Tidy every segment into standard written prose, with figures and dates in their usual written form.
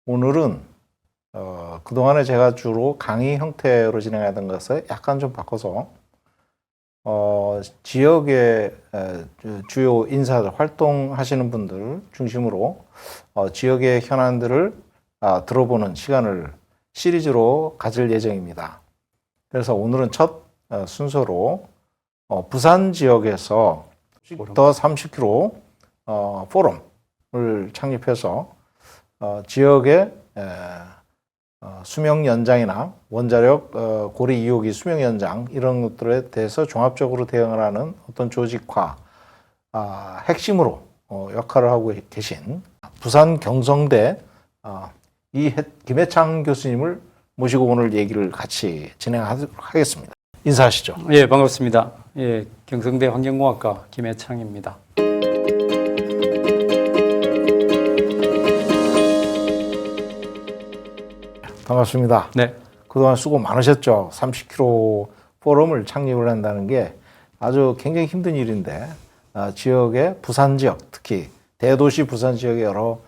오늘은 그동안에 제가 주로 강의 형태로 진행하던 것을 약간 좀 바꿔서 지역의 주요 인사들, 활동하시는 분들 중심으로 지역의 현안들을 들어보는 시간을 시리즈로 가질 예정입니다. 그래서 오늘은 첫 순서로 부산 지역에서 더 30km 포럼을 창립해서 지역의 수명 연장이나 원자력 고리 2호기 수명 연장 이런 것들에 대해서 종합적으로 대응을 하는 어떤 조직화 핵심으로 역할을 하고 계신 부산 경성대 김해창 교수님을 모시고 오늘 얘기를 같이 진행하겠습니다. 인사하시죠. 예, 반갑습니다. 예, 경성대 환경공학과 김해창입니다. 반갑습니다. 네. 그동안 수고 많으셨죠. 30km 포럼을 창립을 한다는 게 아주 굉장히 힘든 일인데 지역의 부산 지역, 특히 대도시 부산 지역의 여러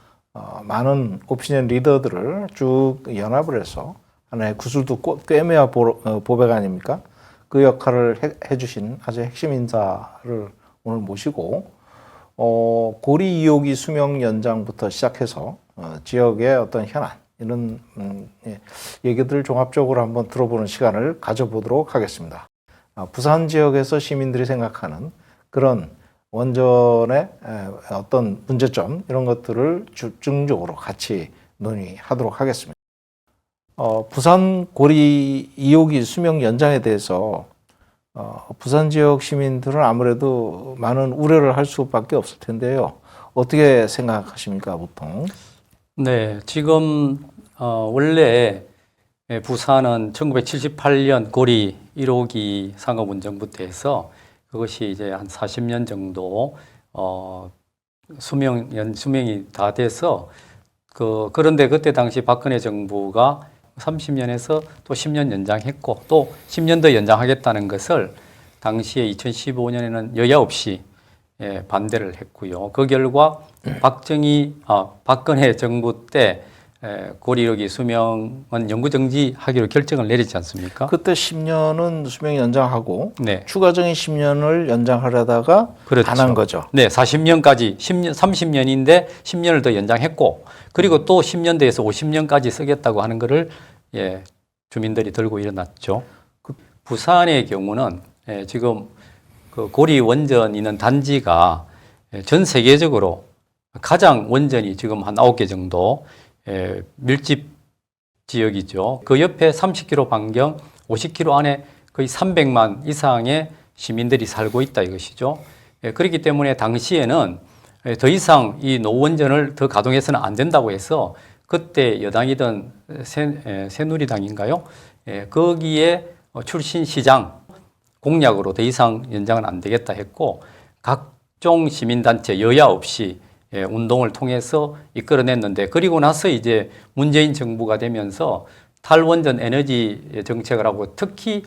많은 오피니언 리더들을 쭉 연합을 해서 하나의 구슬도 꿰매야 보배가 아닙니까? 그 역할을 해주신 아주 핵심 인사를 오늘 모시고 고리 2호기 수명 연장부터 시작해서 지역의 어떤 현안 이런 얘기들을 종합적으로 한번 들어보는 시간을 가져보도록 하겠습니다. 부산 지역에서 시민들이 생각하는 그런 원전의 어떤 문제점 이런 것들을 집중적으로 같이 논의하도록 하겠습니다. 부산 고리 2호기 수명 연장에 대해서 부산 지역 시민들은 아무래도 많은 우려를 할 수밖에 없을 텐데요. 어떻게 생각하십니까, 보통? 네, 지금 원래 부산은 1978년 고리 1호기 상업운전부터 해서 그것이 이제 한 40년 정도 수명이 다 돼서 그런데 그때 당시 박근혜 정부가 30년에서 또 10년 연장했고 또 10년 더 연장하겠다는 것을 당시에 2015년에는 여야 없이 반대를 했고요. 그 결과 박근혜 정부 때 고리 1호기 수명은 영구 정지하기로 결정을 내리지 않습니까? 그때 10년은 수명 연장하고 네. 추가적인 10년을 연장하려다가 그렇죠. 안 한 거죠. 네, 40년까지 30년인데 10년을 더 연장했고 그리고 또 10년 더해서 50년까지 쓰겠다고 하는 것을 주민들이 들고 일어났죠. 부산의 경우는 지금 그 고리 원전 있는 단지가 전 세계적으로 가장 원전이 지금 한 9개 정도 밀집 지역이죠. 그 옆에 30km 반경, 50km 안에 거의 300만 이상의 시민들이 살고 있다 이것이죠. 그렇기 때문에 당시에는 더 이상 이 노원전을 더 가동해서는 안 된다고 해서 그때 여당이던 새누리당인가요? 거기에 출신 시장 공약으로 더 이상 연장은 안 되겠다 했고 각종 시민단체 여야 없이 운동을 통해서 이끌어냈는데 그리고 나서 이제 문재인 정부가 되면서 탈원전 에너지 정책을 하고 특히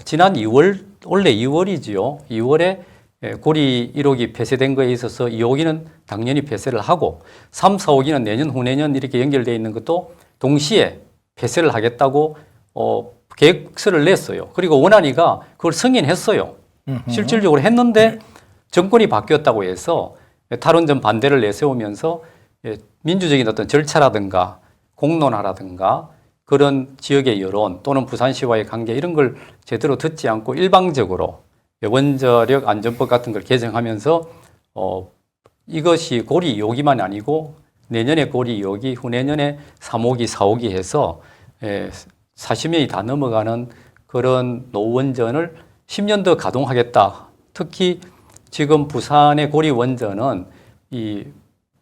지난 2월 원래 2월이지요. 2월에 고리 1호기 폐쇄된 거에 있어서 2호기는 당연히 폐쇄를 하고 3, 4호기는 내년, 후내년 이렇게 연결되어 있는 것도 동시에 폐쇄를 하겠다고 계획서를 냈어요. 그리고 원안위가 그걸 승인했어요. 실질적으로 했는데 정권이 바뀌었다고 해서 탈원전 반대를 내세우면서 민주적인 어떤 절차라든가 공론화라든가 그런 지역의 여론 또는 부산시와의 관계 이런 걸 제대로 듣지 않고 일방적으로 원자력 안전법 같은 걸 개정하면서 이것이 고리 2호기만 아니고 내년에 고리 2호기, 후내년에 3호기, 4호기 해서 40년이 다 넘어가는 그런 노원전을 10년 더 가동하겠다. 특히 지금 부산의 고리 원전은 이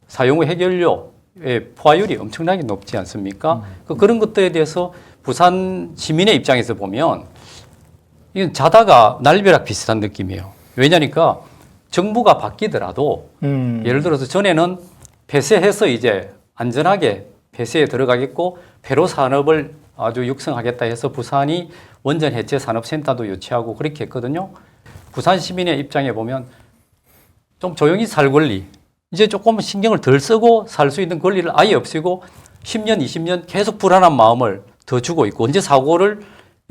사용 후 해결료의 포화율이 엄청나게 높지 않습니까? 그런 것들에 대해서 부산 시민의 입장에서 보면 이건 자다가 날벼락 비슷한 느낌이에요. 왜냐니까 정부가 바뀌더라도 예를 들어서 전에는 폐쇄해서 이제 안전하게 폐쇄에 들어가겠고 폐로 산업을 아주 육성하겠다 해서 부산이 원전 해체 산업센터도 유치하고 그렇게 했거든요. 부산 시민의 입장에 보면 좀 조용히 살 권리, 이제 조금 신경을 덜 쓰고 살 수 있는 권리를 아예 없애고 10년, 20년 계속 불안한 마음을 더 주고 있고 언제 사고를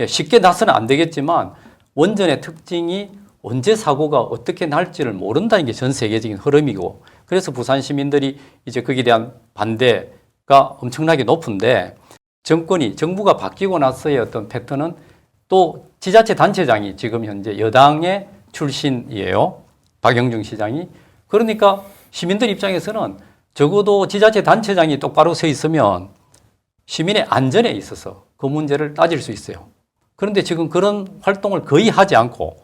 쉽게 나서는 안 되겠지만 원전의 특징이 언제 사고가 어떻게 날지를 모른다는 게 전 세계적인 흐름이고 그래서 부산 시민들이 이제 거기에 대한 반대가 엄청나게 높은데 정부가 바뀌고 나서의 어떤 패턴은 또 지자체 단체장이 지금 현재 여당의 출신이에요. 박영중 시장이. 그러니까 시민들 입장에서는 적어도 지자체 단체장이 똑바로 서 있으면 시민의 안전에 있어서 그 문제를 따질 수 있어요. 그런데 지금 그런 활동을 거의 하지 않고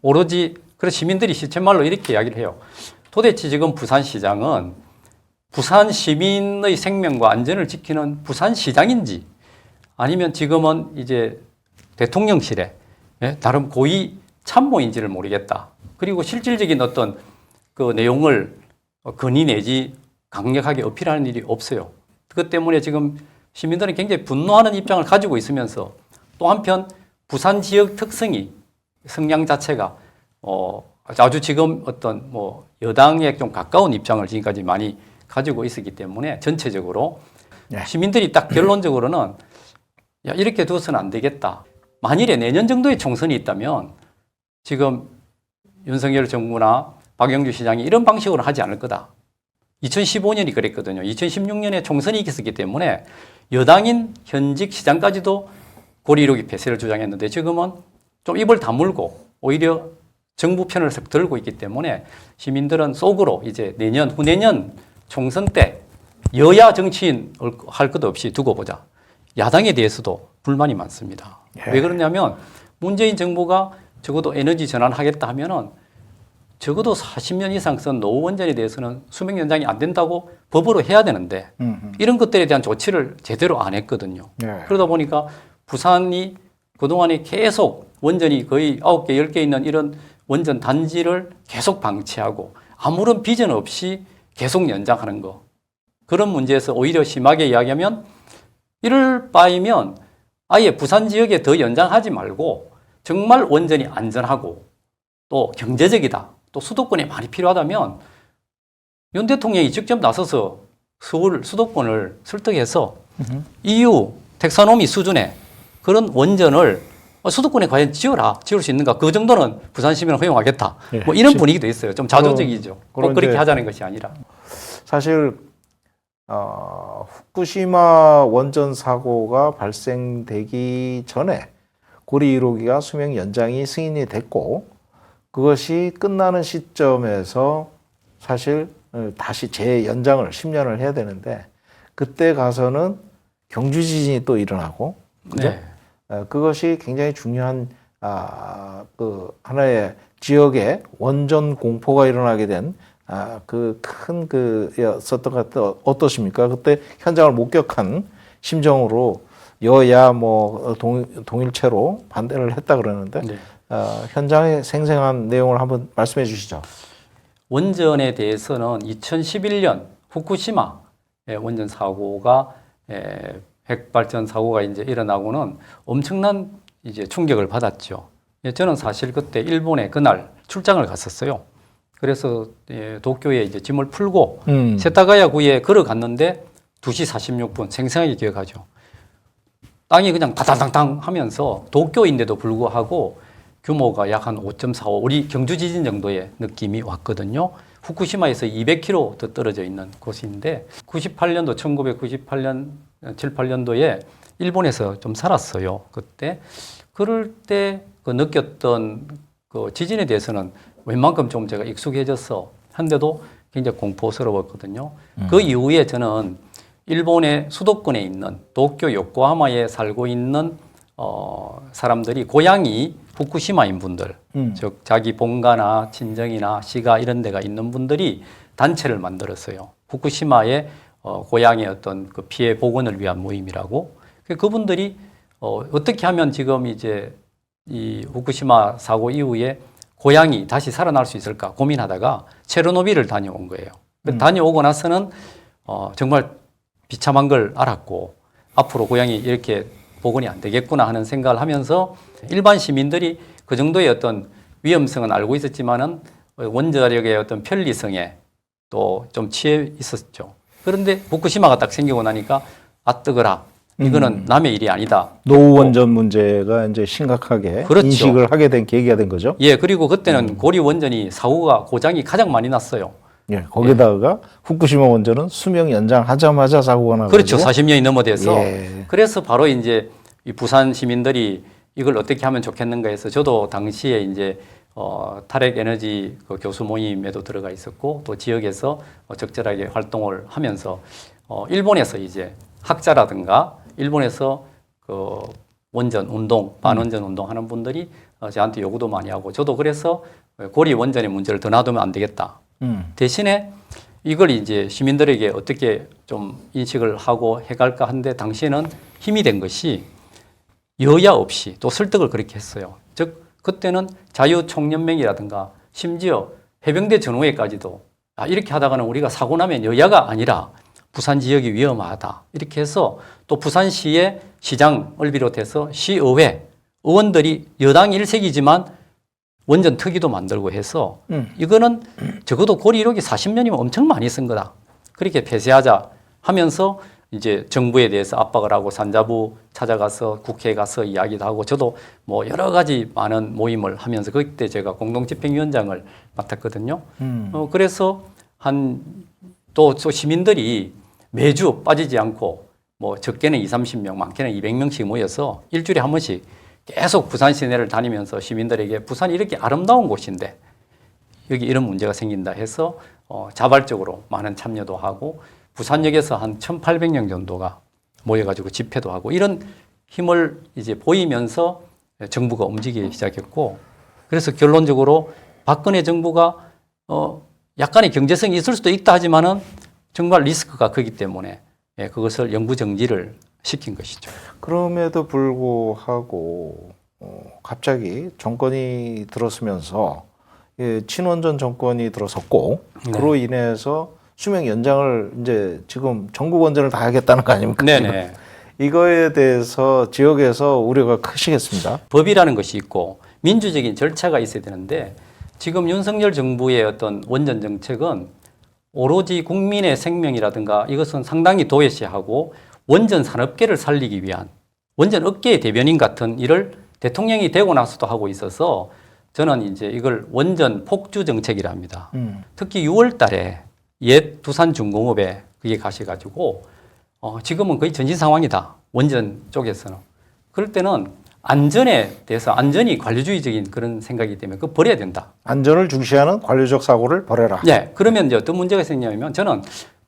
오로지 그래서 시민들이 시쳇말로 이렇게 이야기를 해요. 도대체 지금 부산시장은 부산 시민의 생명과 안전을 지키는 부산시장인지 아니면 지금은 이제 대통령실에 다른 고위 참모인지를 모르겠다. 그리고 실질적인 어떤 그 내용을 건의 내지 강력하게 어필하는 일이 없어요. 그것 때문에 지금 시민들은 굉장히 분노하는 입장을 가지고 있으면서 또 한편 부산 지역 특성이 성향 자체가 아주 지금 어떤 뭐 여당에 좀 가까운 입장을 지금까지 많이 가지고 있었기 때문에 전체적으로 시민들이 딱 결론적으로는 야, 이렇게 두어서는 안 되겠다. 만일에 내년 정도의 총선이 있다면 지금 윤석열 정부나 박영주 시장이 이런 방식으로 하지 않을 거다. 2015년이 그랬거든요. 2016년에 총선이 있었기 때문에 여당인 현직 시장까지도 고리 1호기 폐쇄를 주장했는데 지금은 좀 입을 다물고 오히려 정부 편을 싹 들고 있기 때문에 시민들은 속으로 이제 내년, 후내년 총선 때 여야 정치인 할 것 없이 두고 보자. 야당에 대해서도 불만이 많습니다. 왜 그러냐면 문재인 정부가 적어도 에너지 전환하겠다 하면은 적어도 40년 이상 쓴 노후 원전에 대해서는 수명 연장이 안 된다고 법으로 해야 되는데 이런 것들에 대한 조치를 제대로 안 했거든요. 그러다 보니까 부산이 그동안에 계속 원전이 거의 9개, 10개 있는 이런 원전 단지를 계속 방치하고 아무런 비전 없이 계속 연장하는 거. 그런 문제에서 오히려 심하게 이야기하면 이럴 바이면 아예 부산 지역에 더 연장하지 말고 정말 원전이 안전하고 또 경제적이다. 또 수도권에 많이 필요하다면 윤 대통령이 직접 나서서 서울 수도권을 설득해서 EU 텍사노미 수준의 그런 원전을 수도권에 과연 지을 수 있는가? 그 정도는 부산 시민을 허용하겠다. 뭐 이런 분위기도 있어요. 좀 자조적이죠. 꼭 그렇게 하자는 것이 아니라. 사실 후쿠시마 원전 사고가 발생되기 전에 고리 1호기가 수명 연장이 승인이 됐고 그것이 끝나는 시점에서 사실 다시 재연장을 10년을 해야 되는데 그때 가서는 경주 지진이 또 일어나고 그죠? 네. 그것이 굉장히 중요한 그 하나의 지역에 원전 공포가 일어나게 된 그 큰 그였었던 것 같아 어떠십니까? 그때 현장을 목격한 심정으로 여야 뭐 동일체로 반대를 했다 그러는데 네. 현장의 생생한 내용을 한번 말씀해 주시죠. 원전에 대해서는 2011년 후쿠시마 원전 사고가 핵발전 사고가 이제 일어나고는 엄청난 이제 충격을 받았죠. 저는 사실 그때 일본에 그날 출장을 갔었어요. 그래서 도쿄에 이제 짐을 풀고 세타가야구에 걸어갔는데 2시 46분 생생하게 기억하죠. 땅이 그냥 다당당당 하면서 도쿄인데도 불구하고 규모가 약 한 5.45 우리 경주 지진 정도의 느낌이 왔거든요. 후쿠시마에서 200km 더 떨어져 있는 곳인데 98년도 1998년 7, 8년도에 일본에서 좀 살았어요. 그때 그럴 때 그 느꼈던 그 지진에 대해서는 웬만큼 좀 제가 익숙해져서 한데도 굉장히 공포스러웠거든요. 그 이후에 저는 일본의 수도권에 있는 도쿄 요코하마에 살고 있는 사람들이 고향이 후쿠시마인 분들, 즉 자기 본가나 친정이나 시가 이런 데가 있는 분들이 단체를 만들었어요. 후쿠시마의 고향의 어떤 그 피해 복원을 위한 모임이라고. 그분들이 어떻게 하면 지금 이제 이 후쿠시마 사고 이후에 고향이 다시 살아날 수 있을까 고민하다가 체르노빌을 다녀온 거예요. 다녀오고 나서는 정말 비참한 걸 알았고 앞으로 고향이 이렇게 복원이 안 되겠구나 하는 생각을 하면서 일반 시민들이 그 정도의 어떤 위험성은 알고 있었지만은 원자력의 어떤 편리성에 또 좀 취해 있었죠. 그런데 후쿠시마가 딱 생기고 나니까 뜨거라. 이거는 남의 일이 아니다. 노후 원전 문제가 이제 심각하게 그렇죠. 인식을 하게 된 계기가 된 거죠. 예, 그리고 그때는 고리 원전이 사고가 고장이 가장 많이 났어요. 예, 거기다가 후쿠시마 원전은 수명 연장하자마자 사고가 나고 그렇죠. 40년이 넘어돼서. 예. 그래서 바로 이제 이 부산 시민들이 이걸 어떻게 하면 좋겠는가 해서 저도 당시에 이제 탈핵 에너지 그 교수 모임에도 들어가 있었고 또 지역에서 적절하게 활동을 하면서 일본에서 이제 학자라든가 일본에서 그 원전 운동, 반원전 운동 하는 분들이 저한테 요구도 많이 하고 저도 그래서 고리 원전의 문제를 더 놔두면 안 되겠다. 대신에 이걸 이제 시민들에게 어떻게 좀 인식을 하고 해갈까 한데 당시에는 힘이 된 것이 여야 없이 또 설득을 그렇게 했어요. 즉 그때는 자유총연맹이라든가 심지어 해병대 전후회까지도 이렇게 하다가는 우리가 사고 나면 여야가 아니라 부산 지역이 위험하다. 이렇게 해서 또 부산시의 시장을 비롯해서 시의회 의원들이 여당 일색이지만 원전 특위도 만들고 해서 이거는 적어도 고리 1호기 40년이면 엄청 많이 쓴 거다. 그렇게 폐쇄하자 하면서 이제 정부에 대해서 압박을 하고 산자부 찾아가서 국회에 가서 이야기도 하고 저도 뭐 여러 가지 많은 모임을 하면서 그때 제가 공동집행위원장을 맡았거든요. 그래서 또 시민들이 매주 빠지지 않고 뭐 적게는 20-30명, 많게는 200명씩 모여서 일주일에 한 번씩 계속 부산 시내를 다니면서 시민들에게 부산이 이렇게 아름다운 곳인데 여기 이런 문제가 생긴다 해서 자발적으로 많은 참여도 하고 부산역에서 한 1,800명 정도가 모여가지고 집회도 하고 이런 힘을 이제 보이면서 정부가 움직이기 시작했고 그래서 결론적으로 박근혜 정부가 약간의 경제성이 있을 수도 있다 하지만은 정말 리스크가 크기 때문에 그것을 영구 정지를 시킨 것이죠. 그럼에도 불구하고 갑자기 정권이 들었으면서 친원전 정권이 들어섰고 그로 인해서 수명 연장을 이제 지금 전국 원전을 다 하겠다는 거 아닙니까? 네네. 이거에 대해서 지역에서 우려가 크시겠습니다. 법이라는 것이 있고 민주적인 절차가 있어야 되는데 지금 윤석열 정부의 어떤 원전 정책은 오로지 국민의 생명이라든가 이것은 상당히 도외시하고 원전 산업계를 살리기 위한 원전 업계의 대변인 같은 일을 대통령이 되고 나서도 하고 있어서 저는 이제 이걸 원전 폭주 정책이라 합니다. 특히 6월 달에 옛 두산중공업에 그게 가셔가지고 지금은 거의 전신 상황이다. 원전 쪽에서는. 그럴 때는 안전에 대해서 안전이 관료주의적인 그런 생각이기 때문에 그거 버려야 된다. 안전을 중시하는 관료적 사고를 버려라. 네. 그러면 이제 어떤 문제가 생기냐면 저는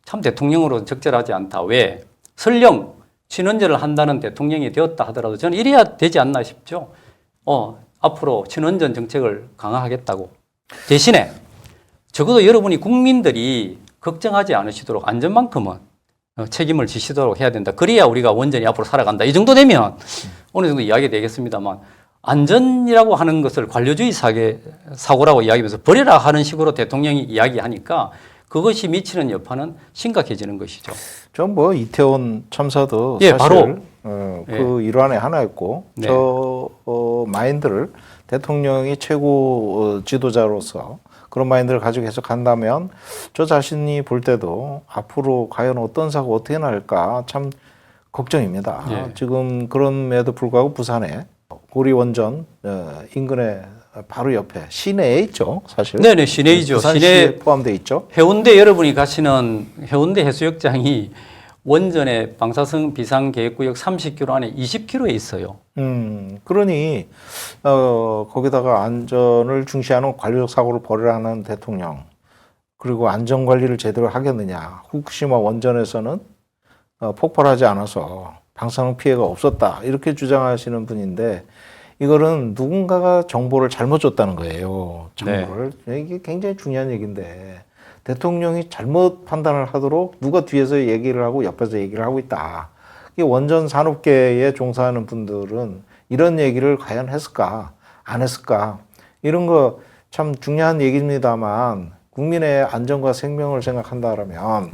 참 대통령으로 적절하지 않다. 왜? 설령 친원전을 한다는 대통령이 되었다 하더라도 저는 이래야 되지 않나 싶죠. 앞으로 친원전 정책을 강화하겠다고. 대신에 적어도 여러분이 국민들이 걱정하지 않으시도록 안전만큼은 책임을 지시도록 해야 된다. 그래야 우리가 원전이 앞으로 살아간다. 이 정도 되면 어느 정도 이야기 되겠습니다만 안전이라고 하는 것을 관료주의 사고라고 이야기하면서 버려라 하는 식으로 대통령이 이야기하니까 그것이 미치는 여파는 심각해지는 것이죠. 전 뭐 이태원 참사도 예, 사실 바로. 그 일환의 하나였고 네. 저 마인드를 대통령이 최고 지도자로서 그런 마인드를 가지고 계속 간다면 저 자신이 볼 때도 앞으로 과연 어떤 사고 어떻게 날까 참 걱정입니다. 예. 지금 그럼에도 불구하고 부산에 고리 원전 인근에 바로 옆에 시내에 있죠, 사실. 네네, 시내이죠. 부산시에 포함되어 있죠. 해운대 여러분이 가시는 해운대 해수욕장이 원전의 방사성 비상계획구역 30km 안에 20km에 있어요. 그러니 거기다가 안전을 중시하는 관료적 사고를 벌이라는 대통령 그리고 안전 관리를 제대로 하겠느냐. 후쿠시마 원전에서는 폭발하지 않아서 방사능 피해가 없었다 이렇게 주장하시는 분인데 이거는 누군가가 정보를 잘못 줬다는 거예요. 정보를. 이게 굉장히 중요한 얘기인데 대통령이 잘못 판단을 하도록 누가 뒤에서 얘기를 하고 옆에서 얘기를 하고 있다. 이 원전 산업계에 종사하는 분들은 이런 얘기를 과연 했을까 안 했을까 이런 거 참 중요한 얘기입니다만 국민의 안전과 생명을 생각한다면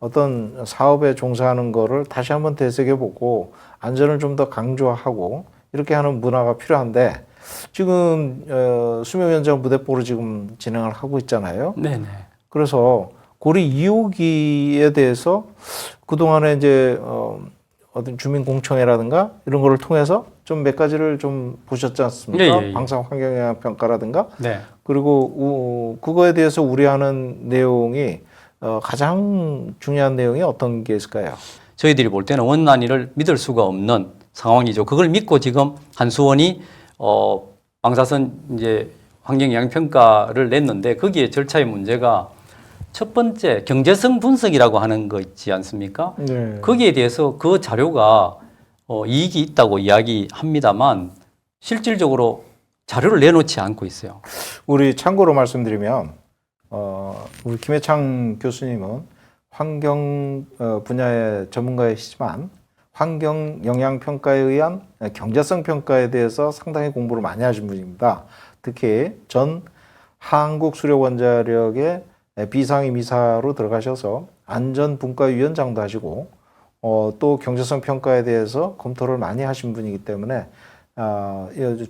어떤 사업에 종사하는 거를 다시 한번 되새겨보고 안전을 좀 더 강조하고 이렇게 하는 문화가 필요한데 지금 수명 연장 무대포를 지금 진행을 하고 있잖아요. 네네. 그래서 고리 2호기에 대해서 그동안에 이제 어떤 주민공청회라든가 이런 거를 통해서 좀 몇 가지를 좀 보셨지 않습니까? 예. 방사 환경영향 평가라든가 네. 그리고 그거에 대해서 우려하는 내용이 가장 중요한 내용이 어떤 게 있을까요? 저희들이 볼 때는 원안위를 믿을 수가 없는 상황이죠. 그걸 믿고 지금 한수원이 방사선 이제 환경영향 평가를 냈는데 거기에 절차의 문제가 첫 번째 경제성 분석이라고 하는 거 있지 않습니까? 네. 거기에 대해서 그 자료가 이익이 있다고 이야기합니다만 실질적으로 자료를 내놓지 않고 있어요. 우리 참고로 말씀드리면 우리 김해창 교수님은 환경 분야의 전문가이시지만 환경 영향 평가에 의한 경제성 평가에 대해서 상당히 공부를 많이 하신 분입니다. 특히 전 한국수력원자력의 비상임이사로 들어가셔서 안전분과위원장도 하시고 또 경제성 평가에 대해서 검토를 많이 하신 분이기 때문에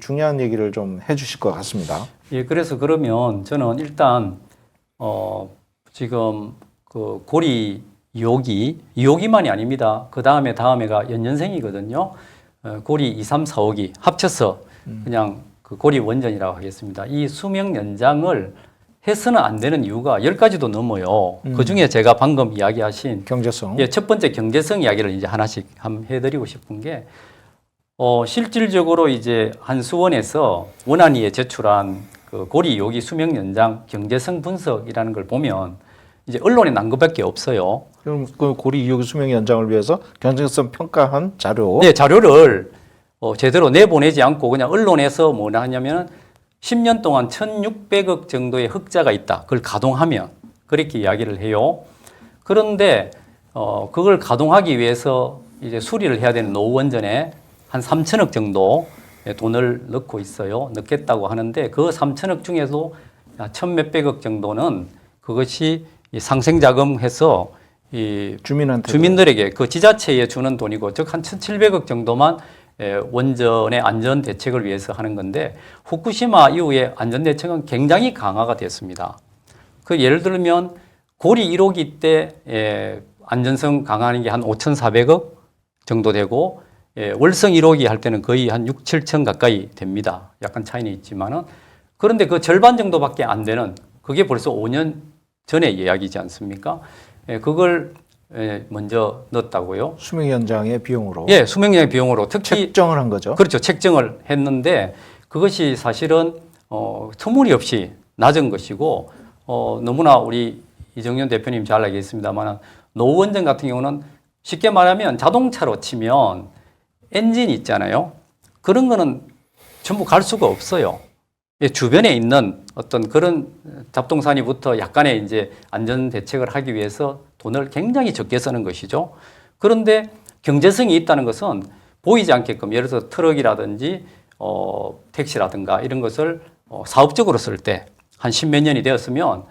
중요한 얘기를 좀 해주실 것 같습니다. 예, 그래서 그러면 저는 일단 지금 그 고리 2호기만이 아닙니다. 그 다음에가 연년생이거든요. 고리 2, 3, 4호기 합쳐서 그냥 그 고리 원전이라고 하겠습니다. 이 수명 연장을 해서는 안 되는 이유가 10가지도 넘어요. 그 중에 제가 방금 이야기하신 경제성. 첫 번째 경제성 이야기를 이제 하나씩 한번 해드리고 싶은 게 실질적으로 이제 한수원에서 원안위에 제출한 그 고리 2호기 수명 연장 경제성 분석이라는 걸 보면 이제 언론에 난 것밖에 없어요. 그럼 그 고리 2호기 수명 연장을 위해서 경제성 평가한 자료. 네, 자료를 제대로 내보내지 않고 그냥 언론에서 뭐라 하냐면 10년 동안 1,600억 정도의 흑자가 있다. 그걸 가동하면 그렇게 이야기를 해요. 그런데 그걸 가동하기 위해서 이제 수리를 해야 되는 노원전에 한 3천억 정도 돈을 넣고 있어요. 넣겠다고 하는데 그 3천억 중에도 1,몇백억 정도는 그것이 상생자금해서 이 주민들에게 그 지자체에 주는 돈이고 즉 한 1,700억 정도만 원전의 안전 대책을 위해서 하는 건데 후쿠시마 이후에 안전 대책은 굉장히 강화가 됐습니다. 그 예를 들면 고리 1호기 때 안전성 강화하는 게 한 5,400억 정도 되고 월성 1호기 할 때는 거의 한 6, 7천 가까이 됩니다. 약간 차이는 있지만은 그런데 그 절반 정도밖에 안 되는 그게 벌써 5년 전의 이야기지 않습니까? 그걸 먼저 넣었다고요. 수명 연장의 비용으로. 예, 수명 연장 비용으로 특히 책정을 한 거죠. 그렇죠. 책정을 했는데 그것이 사실은 터무니없이 낮은 것이고 너무나 우리 이정현 대표님 잘 알겠습니다만 노원전 같은 경우는 쉽게 말하면 자동차로 치면 엔진 있잖아요. 그런 거는 전부 갈 수가 없어요. 주변에 있는 어떤 그런 잡동사니부터 약간의 이제 안전 대책을 하기 위해서 돈을 굉장히 적게 쓰는 것이죠. 그런데 경제성이 있다는 것은 보이지 않게끔 예를 들어서 트럭이라든지 택시라든가 이런 것을 사업적으로 쓸 때 한 10몇 년이 되었으면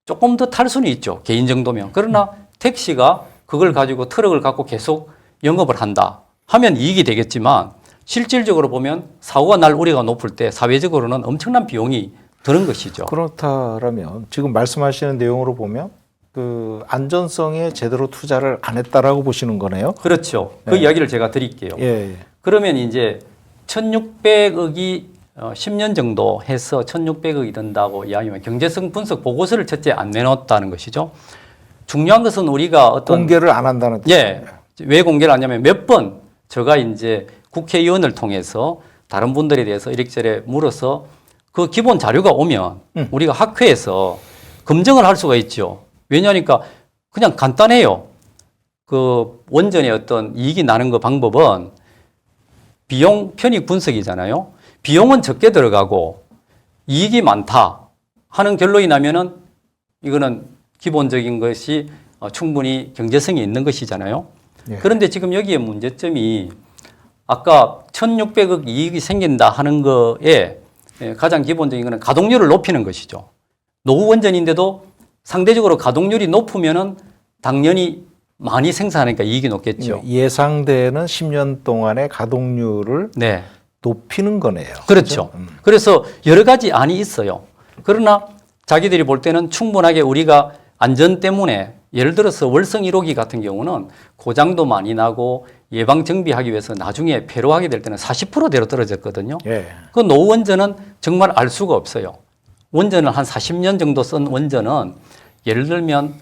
조금 더 탈 수는 있죠. 개인 정도면. 그러나 택시가 그걸 가지고 트럭을 갖고 계속 영업을 한다 하면 이익이 되겠지만 실질적으로 보면 사고가 날 우려가 높을 때 사회적으로는 엄청난 비용이 드는 것이죠. 그렇다라면 지금 말씀하시는 내용으로 보면 그 안전성에 제대로 투자를 안 했다라고 보시는 거네요. 그렇죠. 그 이야기를 제가 드릴게요. 예. 그러면 이제 1,600억이 10년 정도 해서 1,600억이 든다고 이야기하면 경제성 분석 보고서를 첫째 안 내놓았다는 것이죠. 중요한 것은 우리가 어떤 공개를 안 한다는 뜻이에요. 왜 공개를 안 하냐면 몇 번 제가 이제 국회의원을 통해서 다른 분들에 대해서 이력저력 물어서 그 기본 자료가 오면 우리가 학회에서 검증을 할 수가 있죠. 왜냐하니까 그냥 간단해요. 그 원전의 어떤 이익이 나는 그 방법은 비용 편익 분석이잖아요. 비용은 적게 들어가고 이익이 많다 하는 결론이 나면은 이거는 기본적인 것이 충분히 경제성이 있는 것이잖아요. 예. 그런데 지금 여기에 문제점이 아까 1,600억 이익이 생긴다 하는 거에 가장 기본적인 것은 가동률을 높이는 것이죠. 노후 원전인데도 상대적으로 가동률이 높으면은 당연히 많이 생산하니까 이익이 높겠죠. 예상되는 10년 동안의 가동률을 네. 높이는 거네요. 그렇죠. 그래서 여러 가지 안이 있어요. 그러나 자기들이 볼 때는 충분하게 우리가 안전 때문에 예를 들어서 월성 1호기 같은 경우는 고장도 많이 나고 예방 정비하기 위해서 나중에 폐로하게 될 때는 40%대로 떨어졌거든요. 예. 그 노후 원전은 정말 알 수가 없어요. 원전을 한 40년 정도 쓴 원전은 예를 들면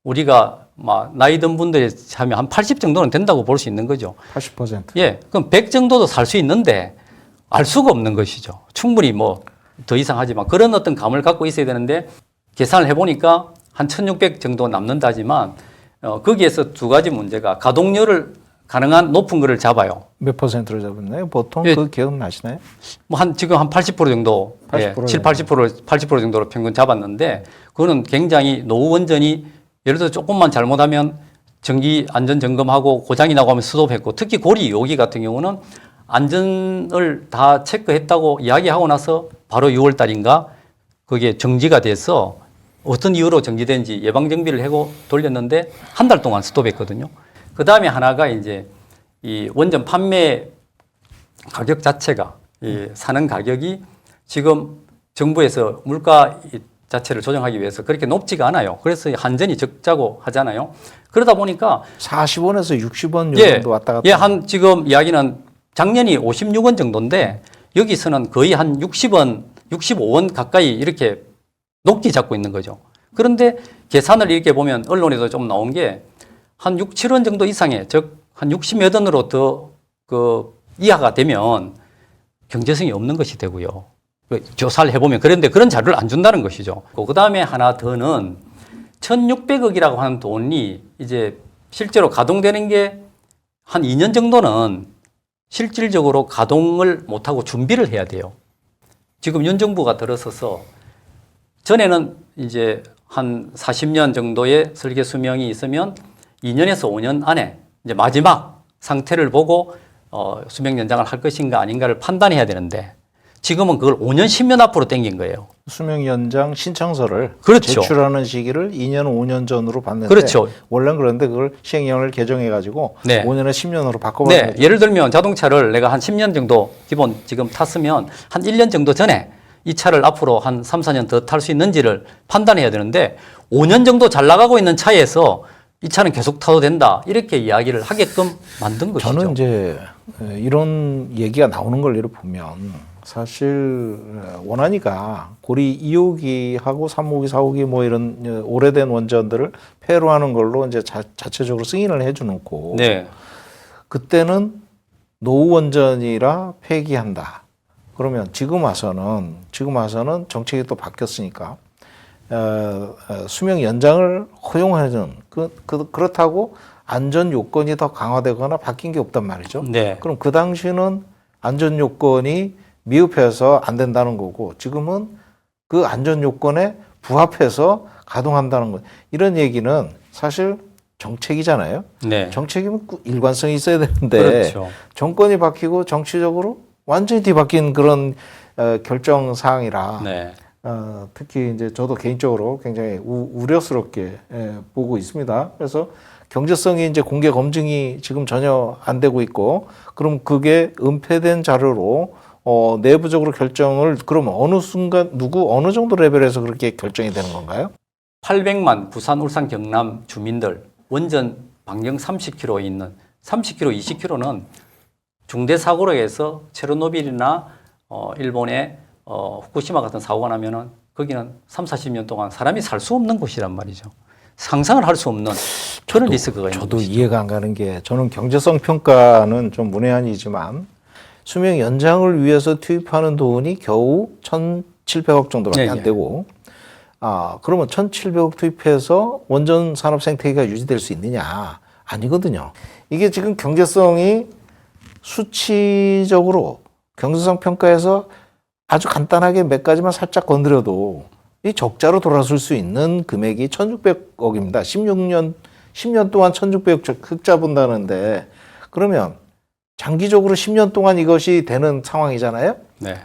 우리가 막 나이 든 분들이 하면 한 80 정도는 된다고 볼 수 있는 거죠. 80%. 예, 그럼 100 정도도 살 수 있는데 알 수가 없는 것이죠. 충분히 뭐 더 이상 하지만 그런 어떤 감을 갖고 있어야 되는데 계산을 해보니까 한 1600 정도 남는다지만 거기에서 두 가지 문제가 가동률을 가능한 높은 거를 잡아요. 몇 퍼센트로 잡았나요? 보통 예. 그 기억나시나요? 뭐 한 지금 한 80% 정도, 80% 80% 정도로 평균 잡았는데 그거는 굉장히 노후 원전이 예를 들어 조금만 잘못하면 정기 안전 점검하고 고장이 나고 하면 스톱했고 특히 고리 2호기 같은 경우는 안전을 다 체크했다고 이야기하고 나서 바로 6월 달인가 그게 정지가 돼서 어떤 이유로 정지된지 예방 정비를 하고 돌렸는데 한 달 동안 스톱했거든요. 그 다음에 하나가 이제 이 원전 판매 가격 자체가 이 사는 가격이 지금 정부에서 물가 자체를 조정하기 위해서 그렇게 높지가 않아요. 그래서 한전이 적자고 하잖아요. 그러다 보니까 40원에서 60원 예, 정도 왔다 갔다. 예, 한 지금 이야기는 작년이 56원 정도인데 여기서는 거의 한 60원, 65원 가까이 이렇게 높게 잡고 있는 거죠. 그런데 계산을 이렇게 보면 언론에도 좀 나온 게 한 6, 7원 정도 이상의 즉 한 60몇 원으로 더 이하가 되면 경제성이 없는 것이 되고요. 조사를 해보면 그런데 그런 자료를 안 준다는 것이죠. 그 다음에 하나 더는 1,600억이라고 하는 돈이 이제 실제로 가동되는 게 한 2년 정도는 실질적으로 가동을 못하고 준비를 해야 돼요. 지금 윤 정부가 들어서서 전에는 이제 한 40년 정도의 설계 수명이 있으면 2년에서 5년 안에 이제 마지막 상태를 보고 수명 연장을 할 것인가 아닌가를 판단해야 되는데 지금은 그걸 5년, 10년 앞으로 당긴 거예요. 수명 연장 신청서를 그렇죠. 제출하는 시기를 2년, 5년 전으로 봤는데 그렇죠. 원래는 그런데 그걸 시행령을 개정해 가지고 네. 5년에 10년으로 바꿔버린 네, 거죠. 예를 들면 자동차를 내가 한 10년 정도 기본 지금 탔으면 한 1년 정도 전에 이 차를 앞으로 한 3, 4년 더 탈 수 있는지를 판단해야 되는데 5년 정도 잘 나가고 있는 차에서 이 차는 계속 타도 된다 이렇게 이야기를 하게끔 만든 것이죠. 저는 이제 이런 얘기가 나오는 걸 이렇게 보면 사실 원안위가 고리 2호기하고 3호기, 4호기 뭐 이런 오래된 원전들을 폐로하는 걸로 이제 자체적으로 승인을 해주놓고 네. 그때는 노후 원전이라 폐기한다. 그러면 지금 와서는 정책이 또 바뀌었으니까 수명 연장을 허용하는 그렇다고 안전 요건이 더 강화되거나 바뀐 게 없단 말이죠. 네. 그럼 그 당시는 안전 요건이 미흡해서 안 된다는 거고 지금은 그 안전 요건에 부합해서 가동한다는 거. 이런 얘기는 사실 정책이잖아요. 네. 정책이면 일관성이 있어야 되는데 그렇죠. 정권이 바뀌고 정치적으로 완전히 뒤바뀐 그런 결정 사항이라 네. 특히 이제 저도 개인적으로 굉장히 우려스럽게 보고 있습니다. 그래서 경제성이 이제 공개 검증이 지금 전혀 안 되고 있고, 그럼 그게 은폐된 자료로 내부적으로 결정을 그럼 어느 순간 어느 정도 레벨에서 그렇게 결정이 되는 건가요? 800만 부산, 울산, 경남 주민들 원전 반경 30km 있는 30km, 20km는 중대 사고로 해서 체르노빌이나 일본의 후쿠시마 같은 사고가 나면은 거기는 3, 40년 동안 사람이 살 수 없는 곳이란 말이죠. 상상을 할 수 없는 그런 리스크가 있는 저도 것이죠. 이해가 안 가는 게 저는 경제성 평가는 좀 문외한이지만 수명 연장을 위해서 투입하는 돈이 겨우 1,700억 정도밖에 안 되고 그러면 1,700억 투입해서 원전 산업 생태계가 유지될 수 있느냐? 아니거든요. 이게 지금 경제성이 수치적으로 경제성 평가에서 아주 간단하게 몇 가지만 살짝 건드려도 이 적자로 돌아설 수 있는 금액이 1,600억입니다. 10년 동안 1,600억 흑자 본다는데 그러면 장기적으로 10년 동안 이것이 되는 상황이잖아요. 네.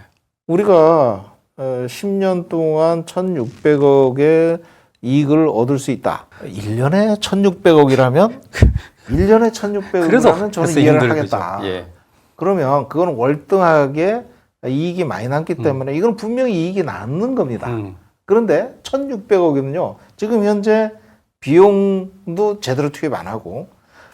우리가 10년 동안 1,600억의 이익을 얻을 수 있다. 1년에 1,600억이라면 1년에 1,600억이라면 저는 이해를 하겠다. 예. 그러면 그거는 월등하게 이익이 많이 남기 때문에 이건 분명히 이익이 남는 겁니다. 그런데 1,600억이면요. 지금 현재 비용도 제대로 투입 안 하고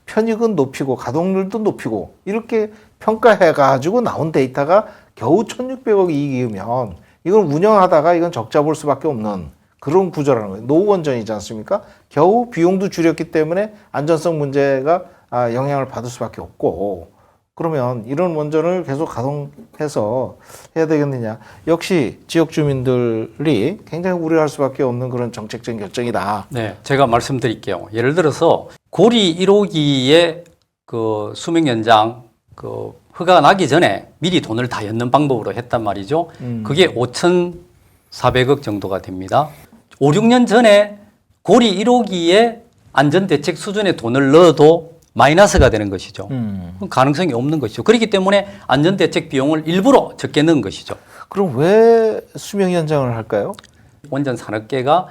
편익은 높이고 가동률도 높이고 이렇게 평가해가지고 나온 데이터가 겨우 1,600억 이익이면 이건 운영하다가 이건 적자 볼 수밖에 없는 그런 구조라는 거예요. 노후원전이지 않습니까? 겨우 비용도 줄였기 때문에 안전성 문제가 영향을 받을 수밖에 없고 그러면 이런 원전을 계속 가동해서 해야 되겠느냐. 역시 지역 주민들이 굉장히 우려할 수밖에 없는 그런 정책적인 결정이다. 네, 제가 말씀드릴게요. 예를 들어서 고리 1호기의 그 수명 연장 그 허가가 나기 전에 미리 돈을 다 였는 방법으로 했단 말이죠. 그게 5,400억 정도가 됩니다. 5, 6년 전에 고리 1호기에 안전대책 수준의 돈을 넣어도 마이너스가 되는 것이죠. 그럼 가능성이 없는 것이죠. 그렇기 때문에 안전대책 비용을 일부러 적게 넣은 것이죠. 그럼 왜 수명 연장을 할까요? 원전 산업계가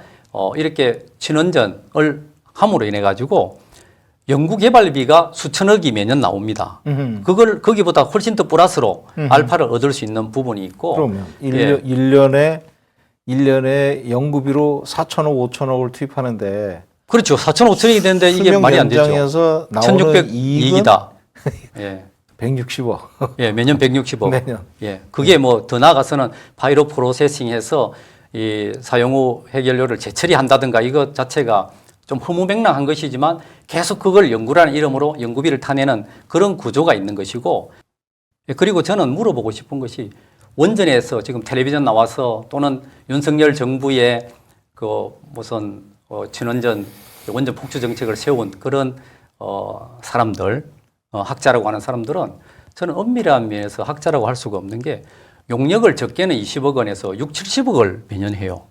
이렇게 친원전을 함으로 인해 가지고 연구개발비가 수천억이 매년 나옵니다. 그걸 거기보다 훨씬 더 플러스로 알파를 얻을 수 있는 부분이 있고. 그러면 예. 1년에 연구비로 4천억, 5천억을 투입하는데 그렇죠. 4천 5천억이 되는데 이게 말이 안 되죠. 연장에서 나오는 1,600 이익은 이익이다. 예. 160억. 예, 매년 160억. 매년. 예. 그게 뭐 더 나아가서는 바이로 프로세싱해서 이 사용 후 해결료를 재처리한다든가 이것 자체가 좀 허무맹랑한 것이지만 계속 그걸 연구라는 이름으로 연구비를 타내는 그런 구조가 있는 것이고 예, 그리고 저는 물어보고 싶은 것이 원전에서 지금 텔레비전 나와서 또는 윤석열 정부의 그 무슨 친원전 원전 폭주 정책을 세운 그런 사람들 학자라고 하는 사람들은 저는 엄밀한 면에서 학자라고 할 수가 없는 게 용역을 적게는 20억 원에서 6, 70억을 매년 해요.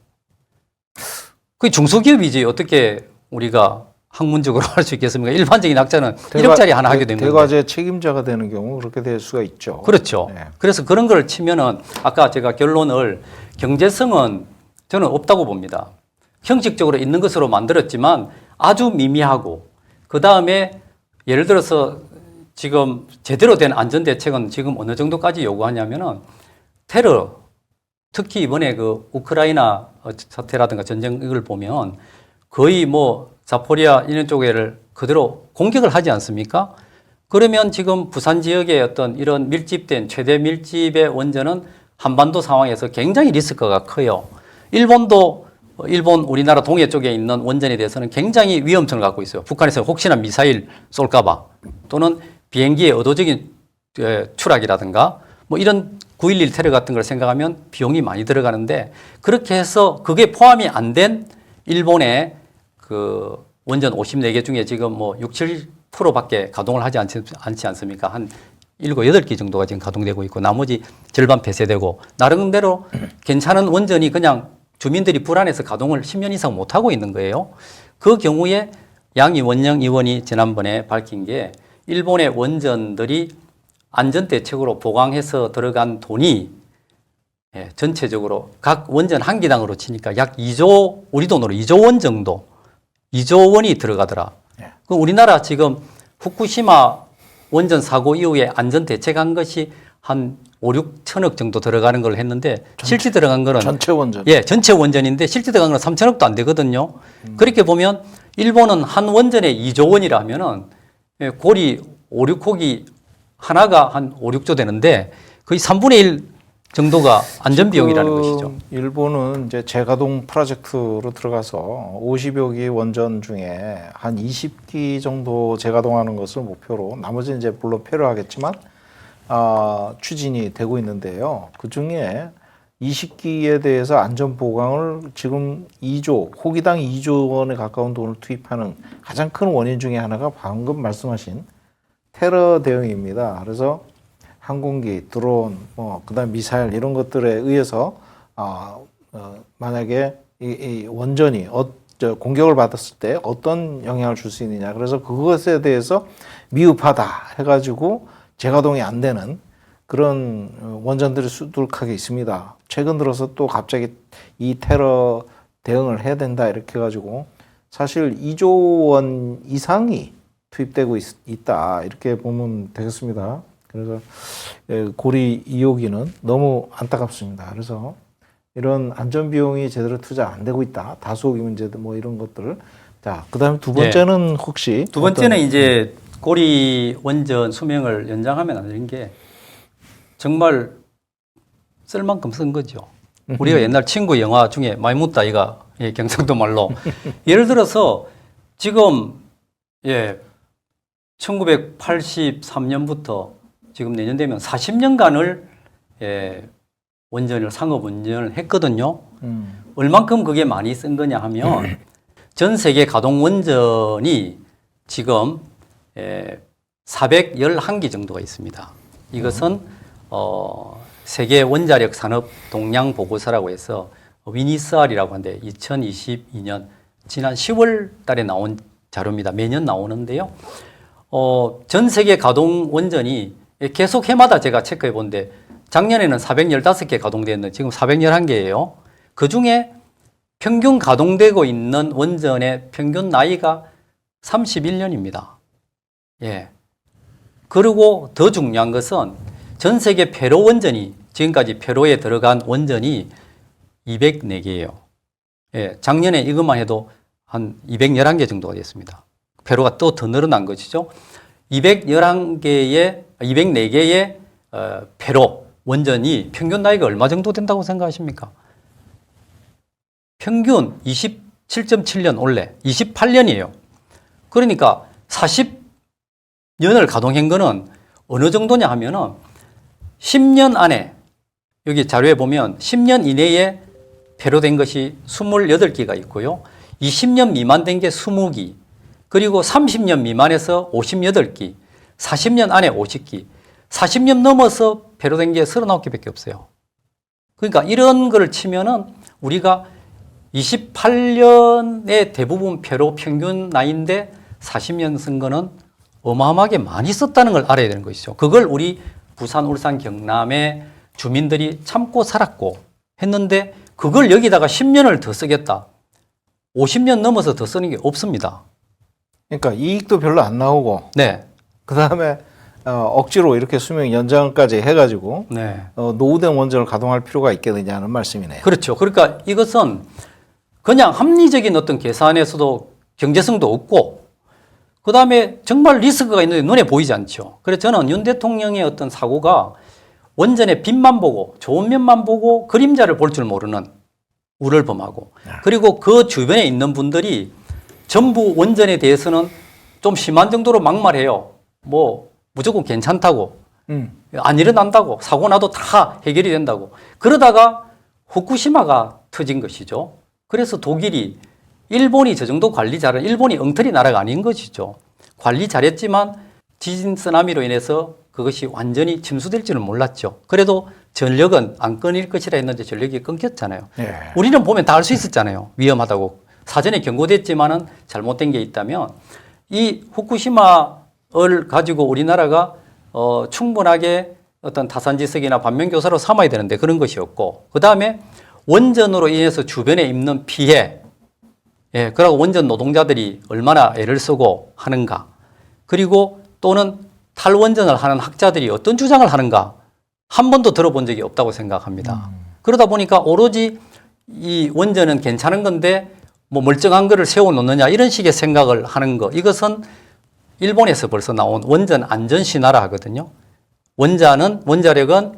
그게 중소기업이지 어떻게 우리가 학문적으로 할 수 있겠습니까? 일반적인 학자는 1억짜리 하나 하게 되는 대과제 책임자가 되는 경우 그렇게 될 수가 있죠. 그렇죠. 네. 그래서 그런 걸 치면은 아까 제가 결론을 경제성은 저는 없다고 봅니다. 형식적으로 있는 것으로 만들었지만 아주 미미하고 그 다음에 예를 들어서 지금 제대로 된 안전대책은 지금 어느 정도까지 요구하냐면은 테러 특히 이번에 그 우크라이나 사태라든가 전쟁 이걸 보면 거의 뭐 자포리아 이런 쪽에를 그대로 공격을 하지 않습니까? 그러면 지금 부산 지역의 어떤 이런 밀집된 최대 밀집의 원전은 한반도 상황에서 굉장히 리스크가 커요. 일본 우리나라 동해 쪽에 있는 원전에 대해서는 굉장히 위험성을 갖고 있어요. 북한에서 혹시나 미사일 쏠까봐 또는 비행기의 의도적인 추락이라든가 뭐 이런 9.11 테러 같은 걸 생각하면 비용이 많이 들어가는데 그렇게 해서 그게 포함이 안 된 일본의 그 원전 54개 중에 지금 뭐 6, 7%밖에 가동을 하지 않지 않습니까? 한 7, 8개 정도가 지금 가동되고 있고 나머지 절반 폐쇄되고 나름대로 괜찮은 원전이 그냥 주민들이 불안해서 가동을 10년 이상 못하고 있는 거예요. 그 경우에 양이원영 의원이 지난번에 밝힌 게 일본의 원전들이 안전대책으로 보강해서 들어간 돈이 전체적으로 각 원전 한 기당으로 치니까 약 2조, 우리 돈으로 2조 원 정도, 2조 원이 들어가더라. 그 우리나라 지금 후쿠시마 원전 사고 이후에 안전대책한 것이 한 5, 6천억 정도 들어가는 걸 했는데 실제 들어간 거는 전체 원전. 예, 전체 원전인데 실제 들어간 건 3천억도 안 되거든요. 그렇게 보면 일본은 한 원전에 2조 원이라 하면은 고리 5, 6호기 하나가 한 5, 6조 되는데 거의 3분의 1 정도가 안전비용이라는 것이죠. 일본은 이제 재가동 프로젝트로 들어가서 50여 기 원전 중에 한 20기 정도 재가동하는 것을 목표로 나머지는 이제 물론 필요하겠지만 추진이 되고 있는데요. 그 중에 20기에 대해서 안전 보강을 지금 2조, 호기당 2조 원에 가까운 돈을 투입하는 가장 큰 원인 중에 하나가 방금 말씀하신 테러 대응입니다. 그래서 항공기, 드론, 그다음 미사일 이런 것들에 의해서 만약에 이 원전이 공격을 받았을 때 어떤 영향을 줄 수 있느냐. 그래서 그것에 대해서 미흡하다 해가지고 재가동이 안 되는 그런 원전들이 수두룩하게 있습니다. 최근 들어서 또 갑자기 이 테러 대응을 해야 된다 이렇게 해가지고 사실 2조 원 이상이 투입되고 있다 이렇게 보면 되겠습니다. 그래서 고리 2호기는 너무 안타깝습니다. 그래서 이런 안전 비용이 제대로 투자 안 되고 있다. 다수호기 문제도 뭐 이런 것들. 자, 그다음에 두 번째는 혹시 두 번째는 이제 고리 원전 수명을 연장하면 안 되는 게 정말 쓸 만큼 쓴 거죠. 우리가 옛날 친구 영화 중에 많이 묻다 이가 예, 경상도 말로 예를 들어서 지금 예 1983년부터 지금 내년 되면 40년간을 예, 원전을 상업 원전을 했거든요. 얼만큼 그게 많이 쓴 거냐 하면 전 세계 가동 원전이 지금 411기 정도가 있습니다. 이것은 세계 원자력 산업 동향 보고서라고 해서 위니스알이라고 하는데 2022년 지난 10월 달에 나온 자료입니다. 매년 나오는데요. 전 세계 가동 원전이 계속 해마다 제가 체크해 본데 작년에는 415개 가동되었는데 지금 411개예요. 그 중에 평균 가동되고 있는 원전의 평균 나이가 31년입니다. 예. 그리고 더 중요한 것은 전 세계 폐로 원전이 지금까지 폐로에 들어간 원전이 204개예요. 예. 작년에 이것만 해도 한 211개 정도가 됐습니다. 폐로가 또 더 늘어난 것이죠. 204개의 폐로 원전이 평균 나이가 얼마 정도 된다고 생각하십니까? 평균 27.7년 올해 28년이에요. 그러니까 40년을 가동한 거는 어느 정도냐 하면은 10년 안에 여기 자료에 보면 10년 이내에 폐로된 것이 28기가 있고요. 20년 미만 된 게 20기, 그리고 30년 미만에서 58기, 40년 안에 50기, 40년 넘어서 폐로된 게 39개밖에 없어요. 그러니까 이런 거를 치면은 우리가 28년의 대부분 폐로 평균 나이인데 40년 쓴 거는 어마어마하게 많이 썼다는 걸 알아야 되는 것이죠. 그걸 우리 부산, 울산, 경남의 주민들이 참고 살았고 했는데 그걸 여기다가 10년을 더 쓰겠다. 50년 넘어서 더 쓰는 게 없습니다. 그러니까 이익도 별로 안 나오고, 네. 그 다음에 억지로 이렇게 수명 연장까지 해가지고 네. 노후된 원전을 가동할 필요가 있겠느냐는 말씀이네요. 그렇죠. 그러니까 이것은 그냥 합리적인 어떤 계산에서도 경제성도 없고, 그 다음에 정말 리스크가 있는데 눈에 보이지 않죠. 그래서 저는 윤 대통령의 어떤 사고가 원전의 빛만 보고 좋은 면만 보고 그림자를 볼 줄 모르는 우월범하고, 그리고 그 주변에 있는 분들이 전부 원전에 대해서는 좀 심한 정도로 막말해요. 뭐 무조건 괜찮다고, 안 일어난다고, 사고 나도 다 해결이 된다고. 그러다가 후쿠시마가 터진 것이죠. 그래서 독일이, 일본이 저 정도 관리 잘한, 일본이 엉터리 나라가 아닌 것이죠. 관리 잘했지만 지진 쓰나미로 인해서 그것이 완전히 침수될 줄은 몰랐죠. 그래도 전력은 안 끊일 것이라 했는데 전력이 끊겼잖아요. 예. 우리는 보면 다 알 수 있었잖아요. 위험하다고. 사전에 경고됐지만은 잘못된 게 있다면 이 후쿠시마를 가지고 우리나라가 충분하게 어떤 타산지석이나 반면교사로 삼아야 되는데 그런 것이 없고, 그 다음에 원전으로 인해서 주변에 입는 피해, 예, 그리고 원전 노동자들이 얼마나 애를 쓰고 하는가, 그리고 또는 탈원전을 하는 학자들이 어떤 주장을 하는가 한 번도 들어본 적이 없다고 생각합니다. 그러다 보니까 오로지 이 원전은 괜찮은 건데 뭐 멀쩡한 거를 세워놓느냐 이런 식의 생각을 하는 거, 이것은 일본에서 벌써 나온 원전 안전 신화라 하거든요. 원자력은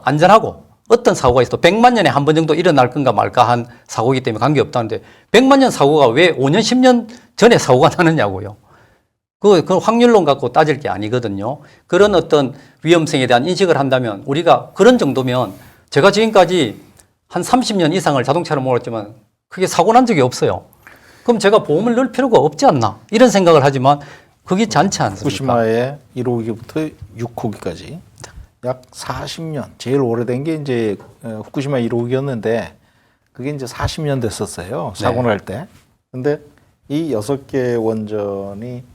안전하고 어떤 사고가 있어도 100만 년에 한 번 정도 일어날 건가 말까 한 사고이기 때문에 관계없다는데 100만 년 사고가 왜 5년, 10년 전에 사고가 나느냐고요. 그건 확률론 갖고 따질 게 아니거든요. 그런 어떤 위험성에 대한 인식을 한다면 우리가 그런 정도면, 제가 지금까지 한 30년 이상을 자동차로 몰았지만 크게 사고 난 적이 없어요. 그럼 제가 보험을 넣을 필요가 없지 않나 이런 생각을 하지만 그게 않지 않습니까? 후쿠시마의 1호기부터 6호기까지 약 40년, 제일 오래된 게 이제 후쿠시마 1호기였는데 그게 이제 40년 됐었어요. 사고 날 때. 근데 이 6개 원전이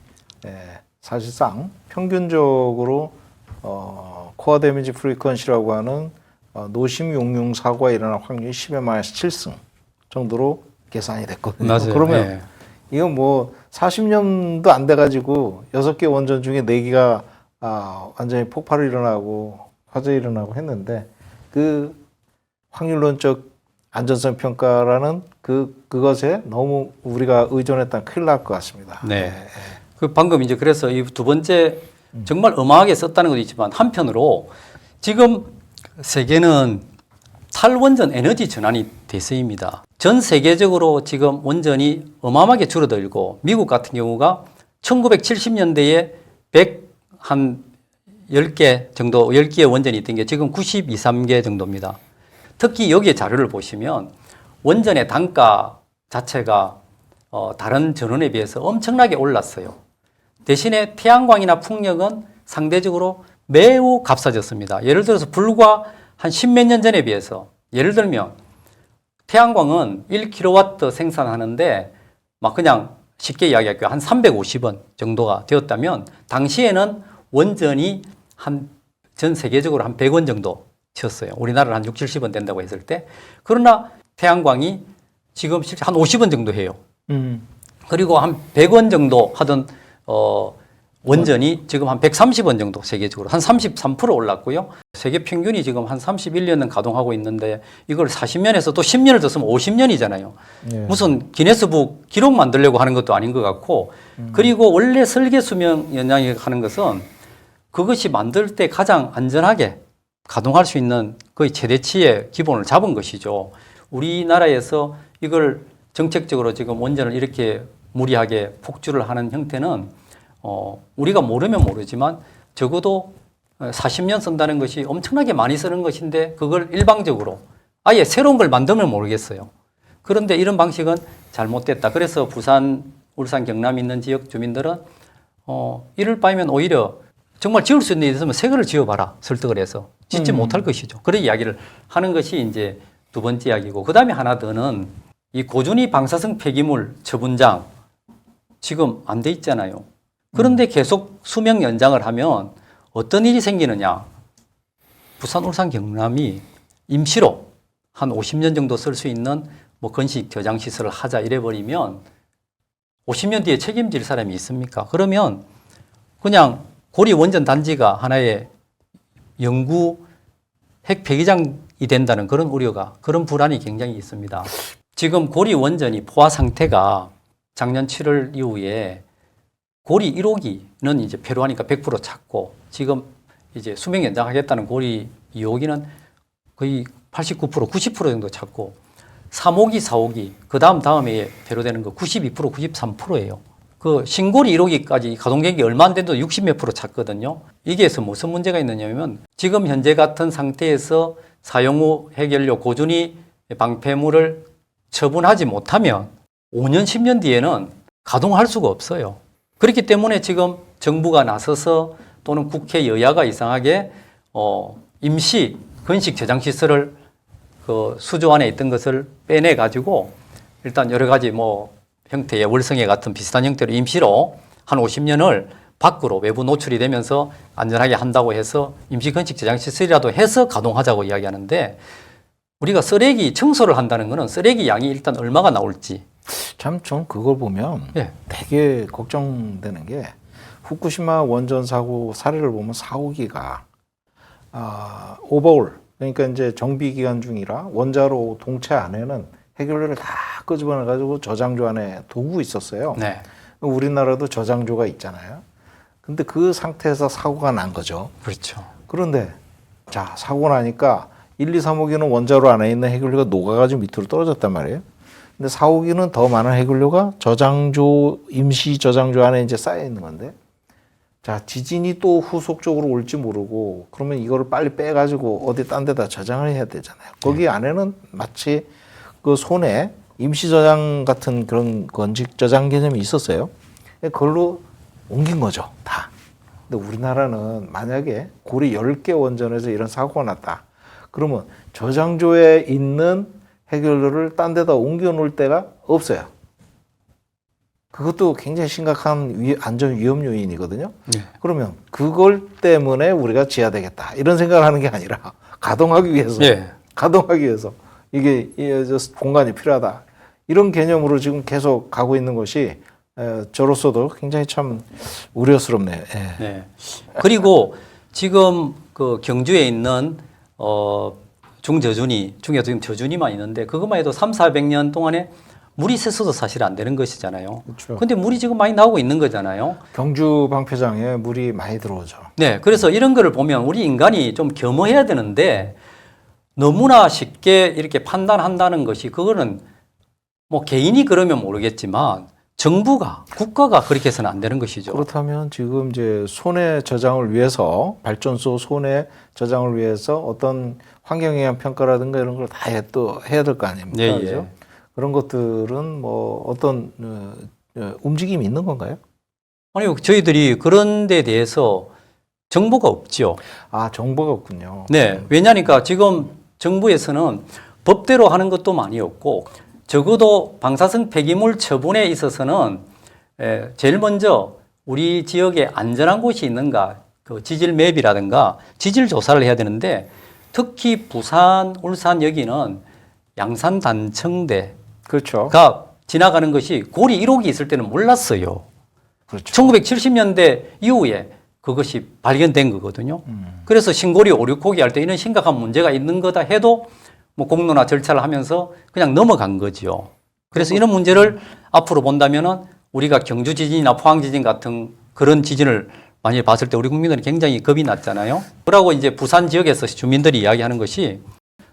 사실상 평균적으로 코어 데미지 프리퀀시라고 하는 노심 용융 사고가 일어날 확률이 10의 마이너스 7승 정도로 계산이 됐거든요. 맞아요. 그러면 예. 이건 뭐 40년도 안 돼가지고 6개 원전 중에 4개가 완전히 폭발이 일어나고 화재 일어나고 했는데 그 확률론적 안전성 평가라는 그것에 너무 우리가 의존했다면 큰일 날 것 같습니다. 네. 그 방금 이제 그래서 이 두 번째 정말 어마하게 썼다는 것도 있지만 한편으로 지금 세계는 탈원전 에너지 전환이 대세입니다. 전 세계적으로 지금 원전이 어마어마하게 줄어들고 미국 같은 경우가 1970년대에 10개 정도, 10개의 원전이 있던 게 지금 92, 3개 정도입니다. 특히 여기에 자료를 보시면 원전의 단가 자체가 다른 전원에 비해서 엄청나게 올랐어요. 대신에 태양광이나 풍력은 상대적으로 매우 값싸졌습니다. 예를 들어서 불과 한 10몇 년 전에 비해서 예를 들면 태양광은 1kW 생산하는데 막 그냥 쉽게 이야기할게요. 한 350원 정도가 되었다면 당시에는 원전이 전 세계적으로 한 100원 정도 쳤어요. 우리나라는 한 60, 70원 된다고 했을 때. 그러나 태양광이 지금 실제 한 50원 정도 해요. 그리고 한 100원 정도 하던 원전이 지금 한 130원 정도 세계적으로 한 33% 올랐고요. 세계 평균이 지금 한 31년은 가동하고 있는데 이걸 40년에서 또 10년을 더 쓰면 50년이잖아요. 네. 무슨 기네스북 기록 만들려고 하는 것도 아닌 것 같고 그리고 원래 설계 수명 연장이 하는 것은 그것이 만들 때 가장 안전하게 가동할 수 있는 거의 최대치의 기본을 잡은 것이죠. 우리나라에서 이걸 정책적으로 지금 원전을 이렇게 무리하게 폭주를 하는 형태는 우리가 모르면 모르지만 적어도 40년 쓴다는 것이 엄청나게 많이 쓰는 것인데 그걸 일방적으로 아예 새로운 걸 만들면 모르겠어요. 그런데 이런 방식은 잘못됐다. 그래서 부산, 울산, 경남 있는 지역 주민들은 이럴 바에면 오히려 정말 지을 수 있는 데 있으면 새 거를 지어봐라. 설득을 해서. 짓지 못할 것이죠. 그런 이야기를 하는 것이 이제 두 번째 이야기고 그 다음에 하나 더는 이 고준위 방사성 폐기물 처분장 지금 안 돼 있잖아요. 그런데 계속 수명 연장을 하면 어떤 일이 생기느냐. 부산, 울산, 경남이 임시로 한 50년 정도 쓸 수 있는 뭐 건식 저장 시설을 하자 이래버리면 50년 뒤에 책임질 사람이 있습니까? 그러면 그냥 고리 원전 단지가 하나의 영구 핵 폐기장이 된다는 그런 우려가, 그런 불안이 굉장히 있습니다. 지금 고리 원전이 포화 상태가 작년 7월 이후에 고리 1호기는 이제 폐로하니까 100% 찼고 지금 이제 수명 연장하겠다는 고리 2호기는 거의 89%, 90% 정도 찼고 3호기, 4호기 그 다음에 폐로되는 거 92%, 93%예요. 그 신고리 1호기까지 가동계획이 얼마 안 돼도 60몇 프로 찼거든요. 이게서 무슨 문제가 있느냐면 지금 현재 같은 상태에서 사용 후 핵연료 고준위 방패물을 처분하지 못하면 5년, 10년 뒤에는 가동할 수가 없어요. 그렇기 때문에 지금 정부가 나서서 또는 국회 여야가 이상하게 임시 건식 저장 시설을 그 수조 안에 있던 것을 빼내 가지고 일단 여러 가지 뭐 형태의 월성회 같은 비슷한 형태로 임시로 한 50년을 밖으로 외부 노출이 되면서 안전하게 한다고 해서 임시 건식 저장 시설이라도 해서 가동하자고 이야기하는데 우리가 쓰레기 청소를 한다는 것은 쓰레기 양이 일단 얼마가 나올지 참 좀 그걸 보면 되게 걱정되는 게 후쿠시마 원전 사고 사례를 보면 사고기가 오버올 그러니까 이제 정비 기간 중이라 원자로 동체 안에는 해결료를 다 끄집어내 가지고 저장조 안에 두고 있었어요. 네. 우리나라도 저장조가 있잖아요. 근데 그 상태에서 사고가 난 거죠. 그렇죠. 그런데 자 사고 나니까 1, 2, 3호기는 원자로 안에 있는 해결료가 녹아가지고 밑으로 떨어졌단 말이에요. 근데 4호기는 더 많은 해결료가 저장조, 임시 저장조 안에 이제 쌓여 있는 건데, 자, 지진이 또 후속적으로 올지 모르고, 그러면 이거를 빨리 빼가지고 어디 딴 데다 저장을 해야 되잖아요. 거기 안에는 마치 그 손에 임시 저장 같은 그런 건식 저장 개념이 있었어요. 그걸로 옮긴 거죠, 다. 근데 우리나라는 만약에 고리 10개 원전에서 이런 사고가 났다. 그러면 저장조에 있는 해결료를 딴 데다 옮겨 놓을 데가 없어요. 그것도 굉장히 심각한 안전 위험 요인이거든요. 네. 그러면 그걸 때문에 우리가 지어야 되겠다. 이런 생각을 하는 게 아니라 가동하기 위해서. 네. 가동하기 위해서. 이게 공간이 필요하다. 이런 개념으로 지금 계속 가고 있는 것이 저로서도 굉장히 참 우려스럽네요. 네. 네. 그리고 지금 그 경주에 있는 중저준위, 중에서 지금 저준위만 있는데 그것만 해도 300, 400년 동안에 물이 새서도 사실 안 되는 것이잖아요. 그렇죠. 근데 물이 지금 많이 나오고 있는 거잖아요. 경주 방패장에 물이 많이 들어오죠. 네, 그래서 이런 거를 보면 우리 인간이 좀 겸허해야 되는데 너무나 쉽게 이렇게 판단한다는 것이 그거는 뭐 개인이 그러면 모르겠지만 정부가 국가가 그렇게 해서는 안 되는 것이죠. 그렇다면 지금 이제 손해 저장을 위해서 발전소 손해 저장을 위해서 어떤 환경영향 평가라든가 이런 걸 다 또 해야 될 거 아닙니까? 예, 그죠? 예. 그런 것들은 뭐 어떤 움직임이 있는 건가요? 아니, 저희들이 그런 데 대해서 정보가 없죠. 아, 정보가 없군요. 네, 왜냐니까 지금 정부에서는 법대로 하는 것도 많이 없고 적어도 방사성 폐기물 처분에 있어서는 제일 먼저 우리 지역에 안전한 곳이 있는가 그 지질 맵이라든가 지질 조사를 해야 되는데 특히 부산, 울산 여기는 양산 단청대가 그렇죠. 지나가는 것이 고리 1호기 있을 때는 몰랐어요. 그렇죠. 1970년대 이후에 그것이 발견된 거거든요. 그래서 신고리 5, 6호기 할 때 이런 심각한 문제가 있는 거다 해도 뭐 공로나 절차를 하면서 그냥 넘어간 거죠. 그래서 이런 문제를 앞으로 본다면은 우리가 경주 지진이나 포항 지진 같은 그런 지진을 많이 봤을 때 우리 국민들이 굉장히 겁이 났잖아요. 그러고 이제 부산 지역에서 주민들이 이야기하는 것이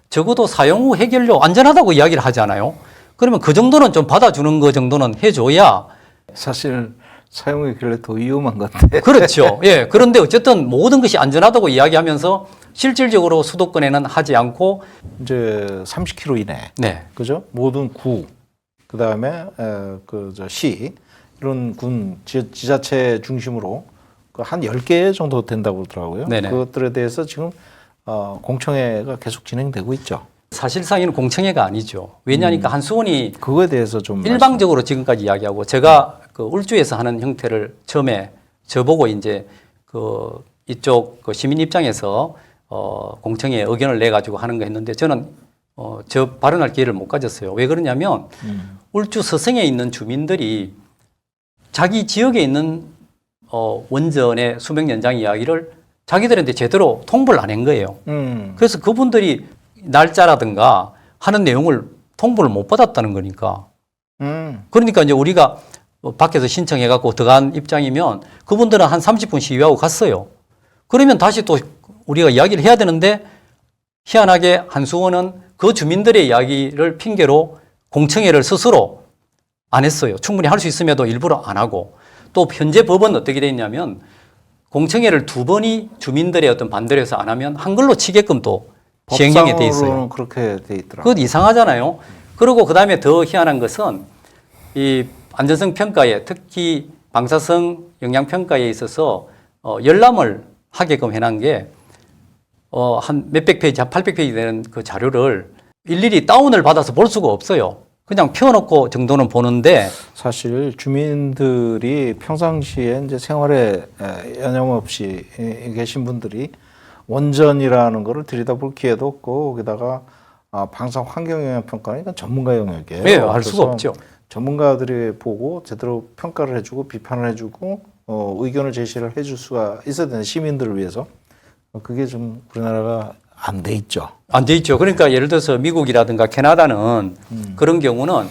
적어도 사용 후 해결료 안전하다고 이야기를 하잖아요. 그러면 그 정도는 좀 받아주는 거 정도는 해줘야 사실 사용이 길래 더 위험한 건데. 그렇죠. 예. 그런데 어쨌든 모든 것이 안전하다고 이야기하면서 실질적으로 수도권에는 하지 않고 이제 30km 이내. 네. 그죠? 모든 구, 그 다음에 시 이런 군 지자체 중심으로 한 10개 정도 된다고 그러더라고요. 네네. 그것들에 대해서 지금 공청회가 계속 진행되고 있죠. 사실상 이는 공청회가 아니죠. 왜냐하니까 한수원이 그거에 대해서 좀 일방적으로 지금까지 이야기하고 제가 그 울주에서 하는 형태를 처음에 저보고 이제 그 이쪽 그 시민 입장에서 공청회에 의견을 내 가지고 하는 거 했는데 저는 저 발언할 기회를 못 가졌어요. 왜 그러냐면 울주 서성에 있는 주민들이 자기 지역에 있는 원전의 수명 연장 이야기를 자기들한테 제대로 통보를 안 한 거예요. 그래서 그분들이 날짜라든가 하는 내용을 통보를 못 받았다는 거니까. 그러니까 이제 우리가 밖에서 신청해갖고 들어간 입장이면 그분들은 한 30분 시위하고 갔어요. 그러면 다시 또 우리가 이야기를 해야 되는데 희한하게 한수원은 그 주민들의 이야기를 핑계로 공청회를 스스로 안 했어요. 충분히 할 수 있음에도 일부러 안 하고 또 현재 법은 어떻게 돼 있냐면 공청회를 2번이 주민들의 어떤 반대를 해서 안 하면 한글로 치게끔 또 시행령에 돼 있어요. 그렇게 돼 있더라고요. 그것 이상하잖아요. 그리고 그다음에 더 희한한 것은 이 안전성 평가에 특히 방사성 영향 평가에 있어서 열람을 하게끔 해놓은 게 한 몇백 페이지, 한 800페이지 되는 그 자료를 일일이 다운을 받아서 볼 수가 없어요. 그냥 펴놓고 정도는 보는데 사실 주민들이 평상시에 이제 생활에 여념없이 계신 분들이 원전이라는 거를 들여다볼 기회도 없고 거기다가 방사 환경영향 평가는 이건 전문가 영역이에요. 네, 알 수가 없죠. 전문가들이 보고 제대로 평가를 해주고 비판을 해주고 의견을 제시를 해줄 수가 있어야 되는 시민들을 위해서 그게 좀 우리나라가 안 돼 있죠. 안 돼 있죠. 그러니까 예를 들어서 미국이라든가 캐나다는 그런 경우는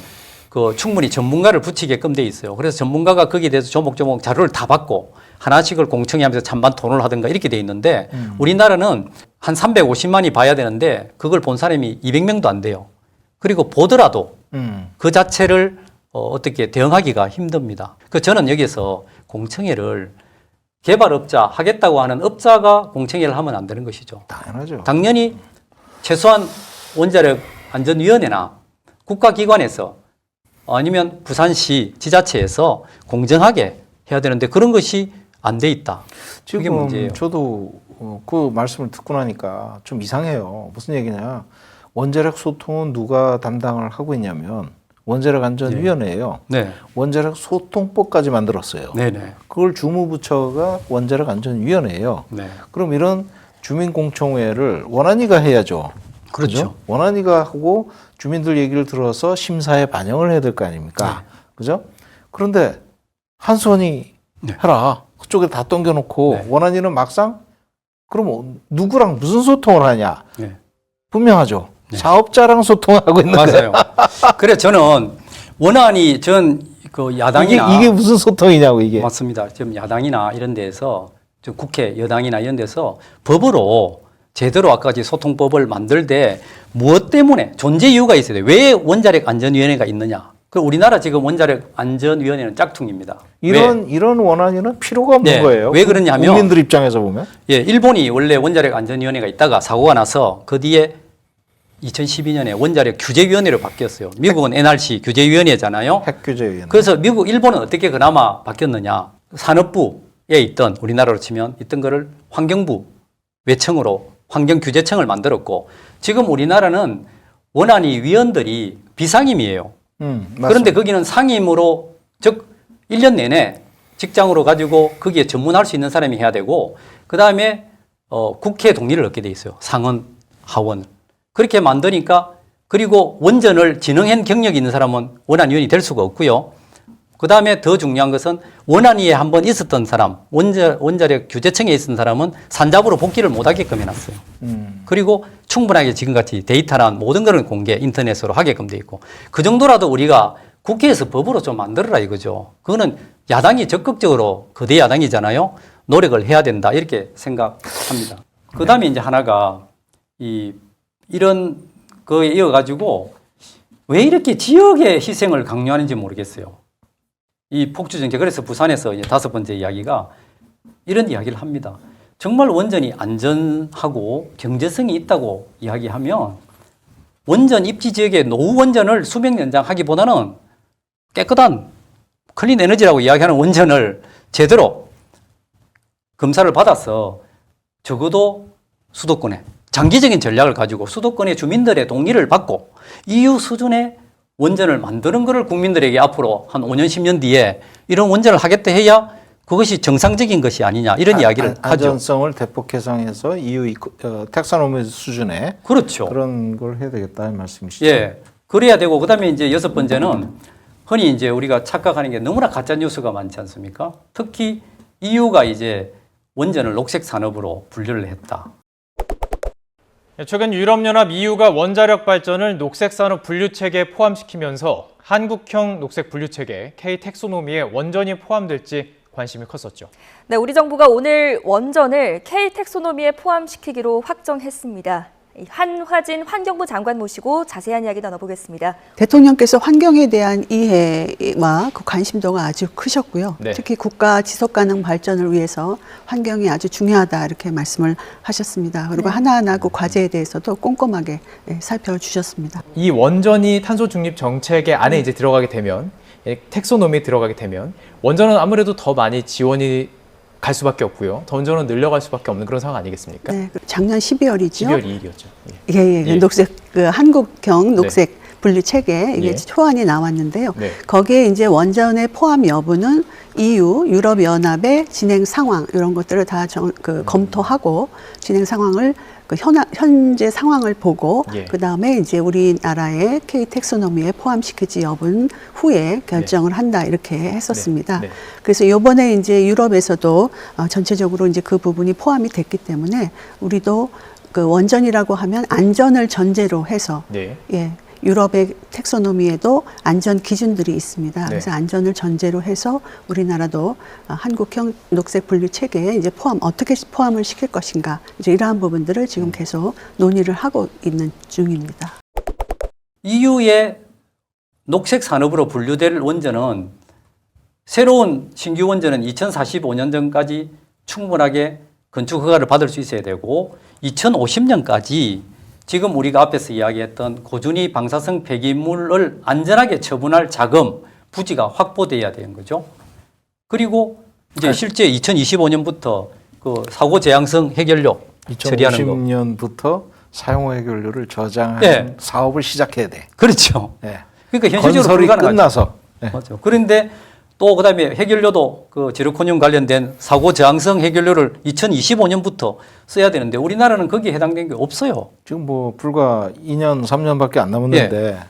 그 충분히 전문가를 붙이게끔 돼 있어요. 그래서 전문가가 거기에 대해서 조목조목 자료를 다 받고 하나씩을 공청회하면서 찬반 토론을 하든가 이렇게 돼 있는데 우리나라는 한 350만이 봐야 되는데 그걸 본 사람이 200명도 안 돼요. 그리고 보더라도 그 자체를 어떻게 대응하기가 힘듭니다. 그 저는 여기서 공청회를 개발업자 하겠다고 하는 업자가 공청회를 하면 안 되는 것이죠. 당연하죠. 당연히 최소한 원자력 안전위원회나 국가기관에서 아니면 부산시 지자체에서 공정하게 해야 되는데 그런 것이 안 돼 있다. 그게 지금 문제예요. 저도 그 말씀을 듣고 나니까 좀 이상해요. 무슨 얘기냐? 원자력 소통은 누가 담당을 하고 있냐면 원자력 안전위원회예요. 네. 원자력 소통법까지 만들었어요. 네네. 그걸 주무부처가 원자력 안전위원회예요. 네. 그럼 이런 주민공청회를 원안위가 해야죠. 그렇죠. 그죠? 원안위가 하고 주민들 얘기를 들어서 심사에 반영을 해야 될 거 아닙니까? 네. 그죠? 그런데 한수원이 네. 해라. 그쪽에 다 던겨놓고 네. 원안위는 막상 그럼 누구랑 무슨 소통을 하냐? 네. 분명하죠. 네. 사업자랑 소통하고 있는 거예요. 맞아요. 그래 저는 원안이 전 그 야당이나 이게 무슨 소통이냐고 이게. 맞습니다. 지금 야당이나 이런 데서 좀 국회 여당이나 이런 데서 법으로 제대로 아까까지 소통법을 만들 때 무엇 때문에 존재 이유가 있어야 돼. 왜 원자력 안전위원회가 있느냐. 그 우리나라 지금 원자력 안전위원회는 짝퉁입니다. 이런 원안에는 필요가 없는 네. 거예요. 왜 그러냐면 국민들 입장에서 보면. 예, 일본이 원래 원자력 안전위원회가 있다가 사고가 나서 그 뒤에 2012년에 원자력 규제위원회로 바뀌었어요. 미국은 NRC 규제위원회잖아요. 핵규제위원회. 그래서 일본은 어떻게 그나마 바뀌었느냐. 산업부에 있던 우리나라로 치면 있던 거를 환경부 외청으로 환경규제청을 만들었고 지금 우리나라는 원안위 위원들이 비상임이에요. 그런데 거기는 상임으로 즉 1년 내내 직장으로 가지고 거기에 전문할 수 있는 사람이 해야 되고 그다음에 국회 동의를 얻게 돼 있어요. 상원, 하원. 그렇게 만드니까 그리고 원전을 진흥한 경력이 있는 사람은 원안위원이 될 수가 없고요. 그다음에 더 중요한 것은 원안위에 한번 있었던 사람, 원자력 규제청에 있었던 사람은 산잡으로 복귀를 못하게끔 해놨어요. 그리고 충분하게 지금같이 데이터란 모든 것을 공개 인터넷으로 하게끔 돼 있고 그 정도라도 우리가 국회에서 법으로 좀 만들어라 이거죠. 그거는 야당이 적극적으로 거대 야당이잖아요. 노력을 해야 된다 이렇게 생각합니다. 그다음에 이제 하나가 이런 거에 이어가지고 왜 이렇게 지역의 희생을 강요하는지 모르겠어요. 이 폭주전개 그래서 부산에서 이제 5번째 이야기가 이런 이야기를 합니다. 정말 원전이 안전하고 경제성이 있다고 이야기하면 원전 입지 지역의 노후 원전을 수명 연장하기보다는 깨끗한 클린 에너지라고 이야기하는 원전을 제대로 검사를 받아서 적어도 수도권에 장기적인 전략을 가지고 수도권의 주민들의 동의를 받고 EU 수준의 원전을 만드는 것을 국민들에게 앞으로 한 5년, 10년 뒤에 이런 원전을 하겠다 해야 그것이 정상적인 것이 아니냐 이런 이야기를 하죠. 안전성을 대폭 개선해서 EU 텍사노미 수준의 그렇죠. 그런 걸 해야 되겠다는 말씀이시죠. 예. 그래야 되고 그다음에 이제 6번째는 흔히 이제 우리가 착각하는 게 너무나 가짜 뉴스가 많지 않습니까? 특히 EU가 이제 원전을 녹색 산업으로 분류를 했다. 최근 유럽연합 EU가 원자력 발전을 녹색산업 분류체계에 포함시키면서 한국형 녹색 분류체계 K-텍소노미에 원전이 포함될지 관심이 컸었죠. 네, 우리 정부가 오늘 원전을 K-텍소노미에 포함시키기로 확정했습니다. 한화진 환경부 장관 모시고 자세한 이야기 나눠보겠습니다. 대통령께서 환경에 대한 이해와 그 관심도가 아주 크셨고요. 네. 특히 국가 지속가능 발전을 위해서 환경이 아주 중요하다 이렇게 말씀을 하셨습니다. 그리고 하나하나 그 과제에 대해서도 꼼꼼하게 살펴주셨습니다. 이 원전이 탄소 중립 정책에 안에 이제 들어가게 되면 텍소노미에 들어가게 되면 원전은 아무래도 더 많이 지원이 갈 수밖에 없고요. 더 원전은 늘려갈 수밖에 없는 그런 상황 아니겠습니까? 네, 작년 12월이죠. 12월 2일이었죠. 예. 녹색 한국형 녹색 분류 체계 이게 예. 초안이 나왔는데요. 네. 거기에 이제 원전의 포함 여부는 EU 유럽 연합의 진행 상황 이런 것들을 다 검토하고 진행 상황을 현재 상황을 보고 예. 그다음에 이제 우리나라의 K-텍소노미에 포함시키지 여부는 후에 결정을 한다 이렇게 했었습니다. 네. 그래서 이번에 이제 유럽에서도 전체적으로 이제 그 부분이 포함이 됐기 때문에 우리도 그 원전이라고 하면 안전을 전제로 해서 네. 예. 유럽의 텍소노미에도 안전 기준들이 있습니다. 네. 그래서 안전을 전제로 해서 우리나라도 한국형 녹색 분류 체계에 이제 어떻게 포함을 시킬 것인가 이제 이러한 부분들을 지금 계속 논의를 하고 있는 중입니다. EU의 녹색 산업으로 분류될 원전은 새로운 신규 원전은 2045년 전까지 충분하게 건축 허가를 받을 수 있어야 되고 2050년까지 지금 우리가 앞에서 이야기했던 고준위 방사성 폐기물을 안전하게 처분할 자금, 부지가 확보돼야 되는 거죠. 그리고 이제 실제 2025년부터 그 사고 재앙성 해결료 처리하는 거. 2050년부터 사용 해결료를 저장하는 네. 사업을 시작해야 돼. 그렇죠. 네. 그러니까 현실적으로 건설이 불가능하죠. 끝나서. 네. 맞죠. 그런데 또 그다음에 해결료도 그 제로코늄 관련된 사고 저항성 해결료를 2025년부터 써야 되는데 우리나라는 거기에 해당된 게 없어요. 지금 뭐 불과 2년, 3년밖에 안 남았는데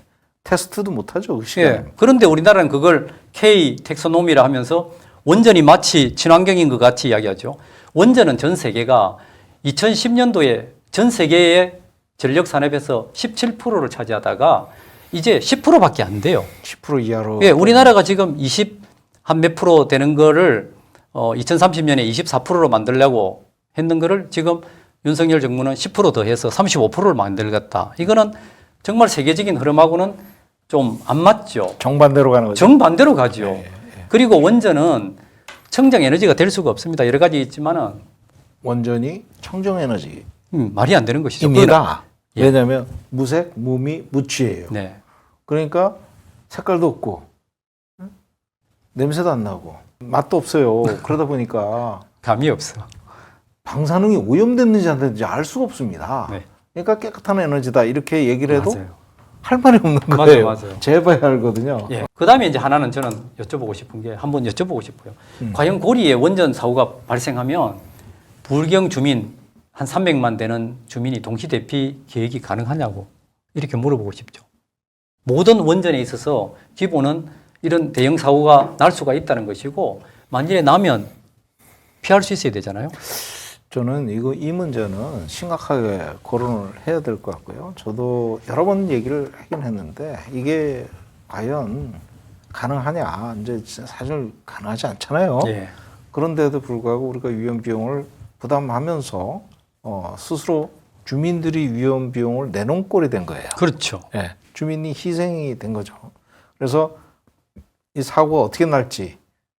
테스트도 못 하죠, 그 시간에. 예. 그런데 우리나라는 그걸 K 텍소노미라 하면서 원전이 마치 친환경인 것 같이 이야기하죠. 원전은 전 세계가 2010년도에 전 세계의 전력 산업에서 17%를 차지하다가 이제 10%밖에 안 돼요. 10% 이하로. 예, 우리나라가 지금 20한 몇 프로 되는 거를 2030년에 24%로 만들려고 했는 거를 지금 윤석열 정부는 10% 더해서 35%를 만들겠다. 이거는 정말 세계적인 흐름하고는 좀 안 맞죠. 정반대로 가는 거죠. 정반대로 가죠. 그리고 원전은 청정 에너지가 될 수가 없습니다. 여러 가지 있지만은 원전이 청정에너지. 말이 안 되는 것이죠. 입니다. 예. 왜냐하면 무색, 무미, 무취예요. 네. 그러니까 색깔도 없고 냄새도 안 나고 맛도 없어요. 그러다 보니까 감이 없어. 방사능이 오염됐는지 안 됐는지 알 수가 없습니다. 네. 그러니까 깨끗한 에너지다 이렇게 얘기를 해도 맞아요. 할 말이 없는 맞아요, 거예요. 맞아요. 재봐야 알거든요. 예. 그 다음에 이제 하나는 저는 여쭤보고 싶은 게 한번 여쭤보고 싶어요. 과연 고리에 원전 사고가 발생하면 불경 주민 한 300만 되는 주민이 동시 대피 계획이 가능하냐고 이렇게 물어보고 싶죠. 모든 원전에 있어서 기본은 이런 대형 사고가 날 수가 있다는 것이고 만일에 나면 피할 수 있어야 되잖아요. 저는 이 문제는 심각하게 거론을 해야 될 것 같고요. 저도 여러 번 얘기를 하긴 했는데 이게 과연 가능하냐? 이제 사실 가능하지 않잖아요. 예. 그런데도 불구하고 우리가 위험 비용을 부담하면서 스스로 주민들이 위험 비용을 내놓은 꼴이 된 거예요. 그렇죠. 예. 주민이 희생이 된 거죠. 그래서 이 사고가 어떻게 날지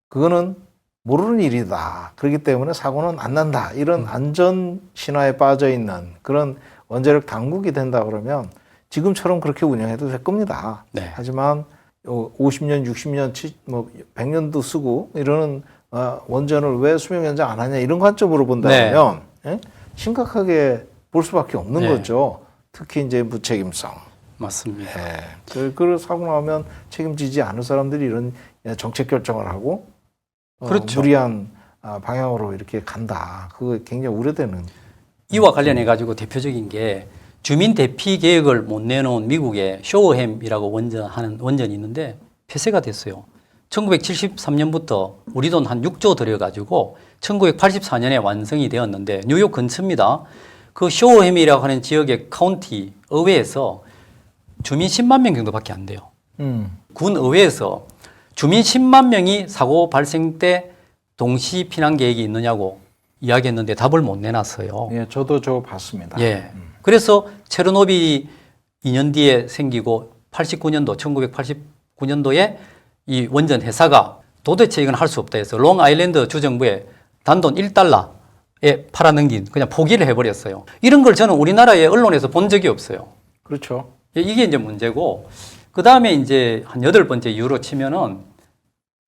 그거는 모르는 일이다. 그렇기 때문에 사고는 안 난다. 이런 안전 신화에 빠져 있는 그런 원자력 당국이 된다 그러면 지금처럼 그렇게 운영해도 될 겁니다. 네. 하지만 50년, 60년, 100년도 쓰고 이러는 원전을 왜 수명 연장 안 하냐 이런 관점으로 본다면 예? 심각하게 볼 수밖에 없는 네. 거죠. 특히 이제 무책임성. 맞습니다. 예. 그 사고 나면 책임지지 않을 사람들이 이런 정책 결정을 하고 그렇죠. 무리한 방향으로 이렇게 간다. 그거 굉장히 우려되는. 이와 관련해 가지고 대표적인 게 주민 대피 계획을 못 내놓은 미국의 쇼어햄이라고 하는 원전이 있는데 폐쇄가 됐어요. 1973년부터 우리 돈 한 6조 들여가지고 1984년에 완성이 되었는데 뉴욕 근처입니다. 그 쇼어햄이라고 하는 지역의 카운티 의회에서 주민 10만 명 정도밖에 안 돼요. 군 의회에서 주민 10만 명이 사고 발생 때 동시 피난 계획이 있느냐고 이야기했는데 답을 못 내놨어요. 예, 저도 저거 봤습니다. 예. 그래서 체르노빌이 2년 뒤에 생기고 89년도, 1989년도에 이 원전 회사가 도대체 이건 할 수 없다 해서 롱 아일랜드 주정부에 단돈 1달러에 팔아넘긴 그냥 포기를 해버렸어요. 이런 걸 저는 우리나라의 언론에서 본 적이 없어요. 그렇죠. 예, 이게 이제 문제고, 그 다음에 이제 한 8번째 이유로 치면은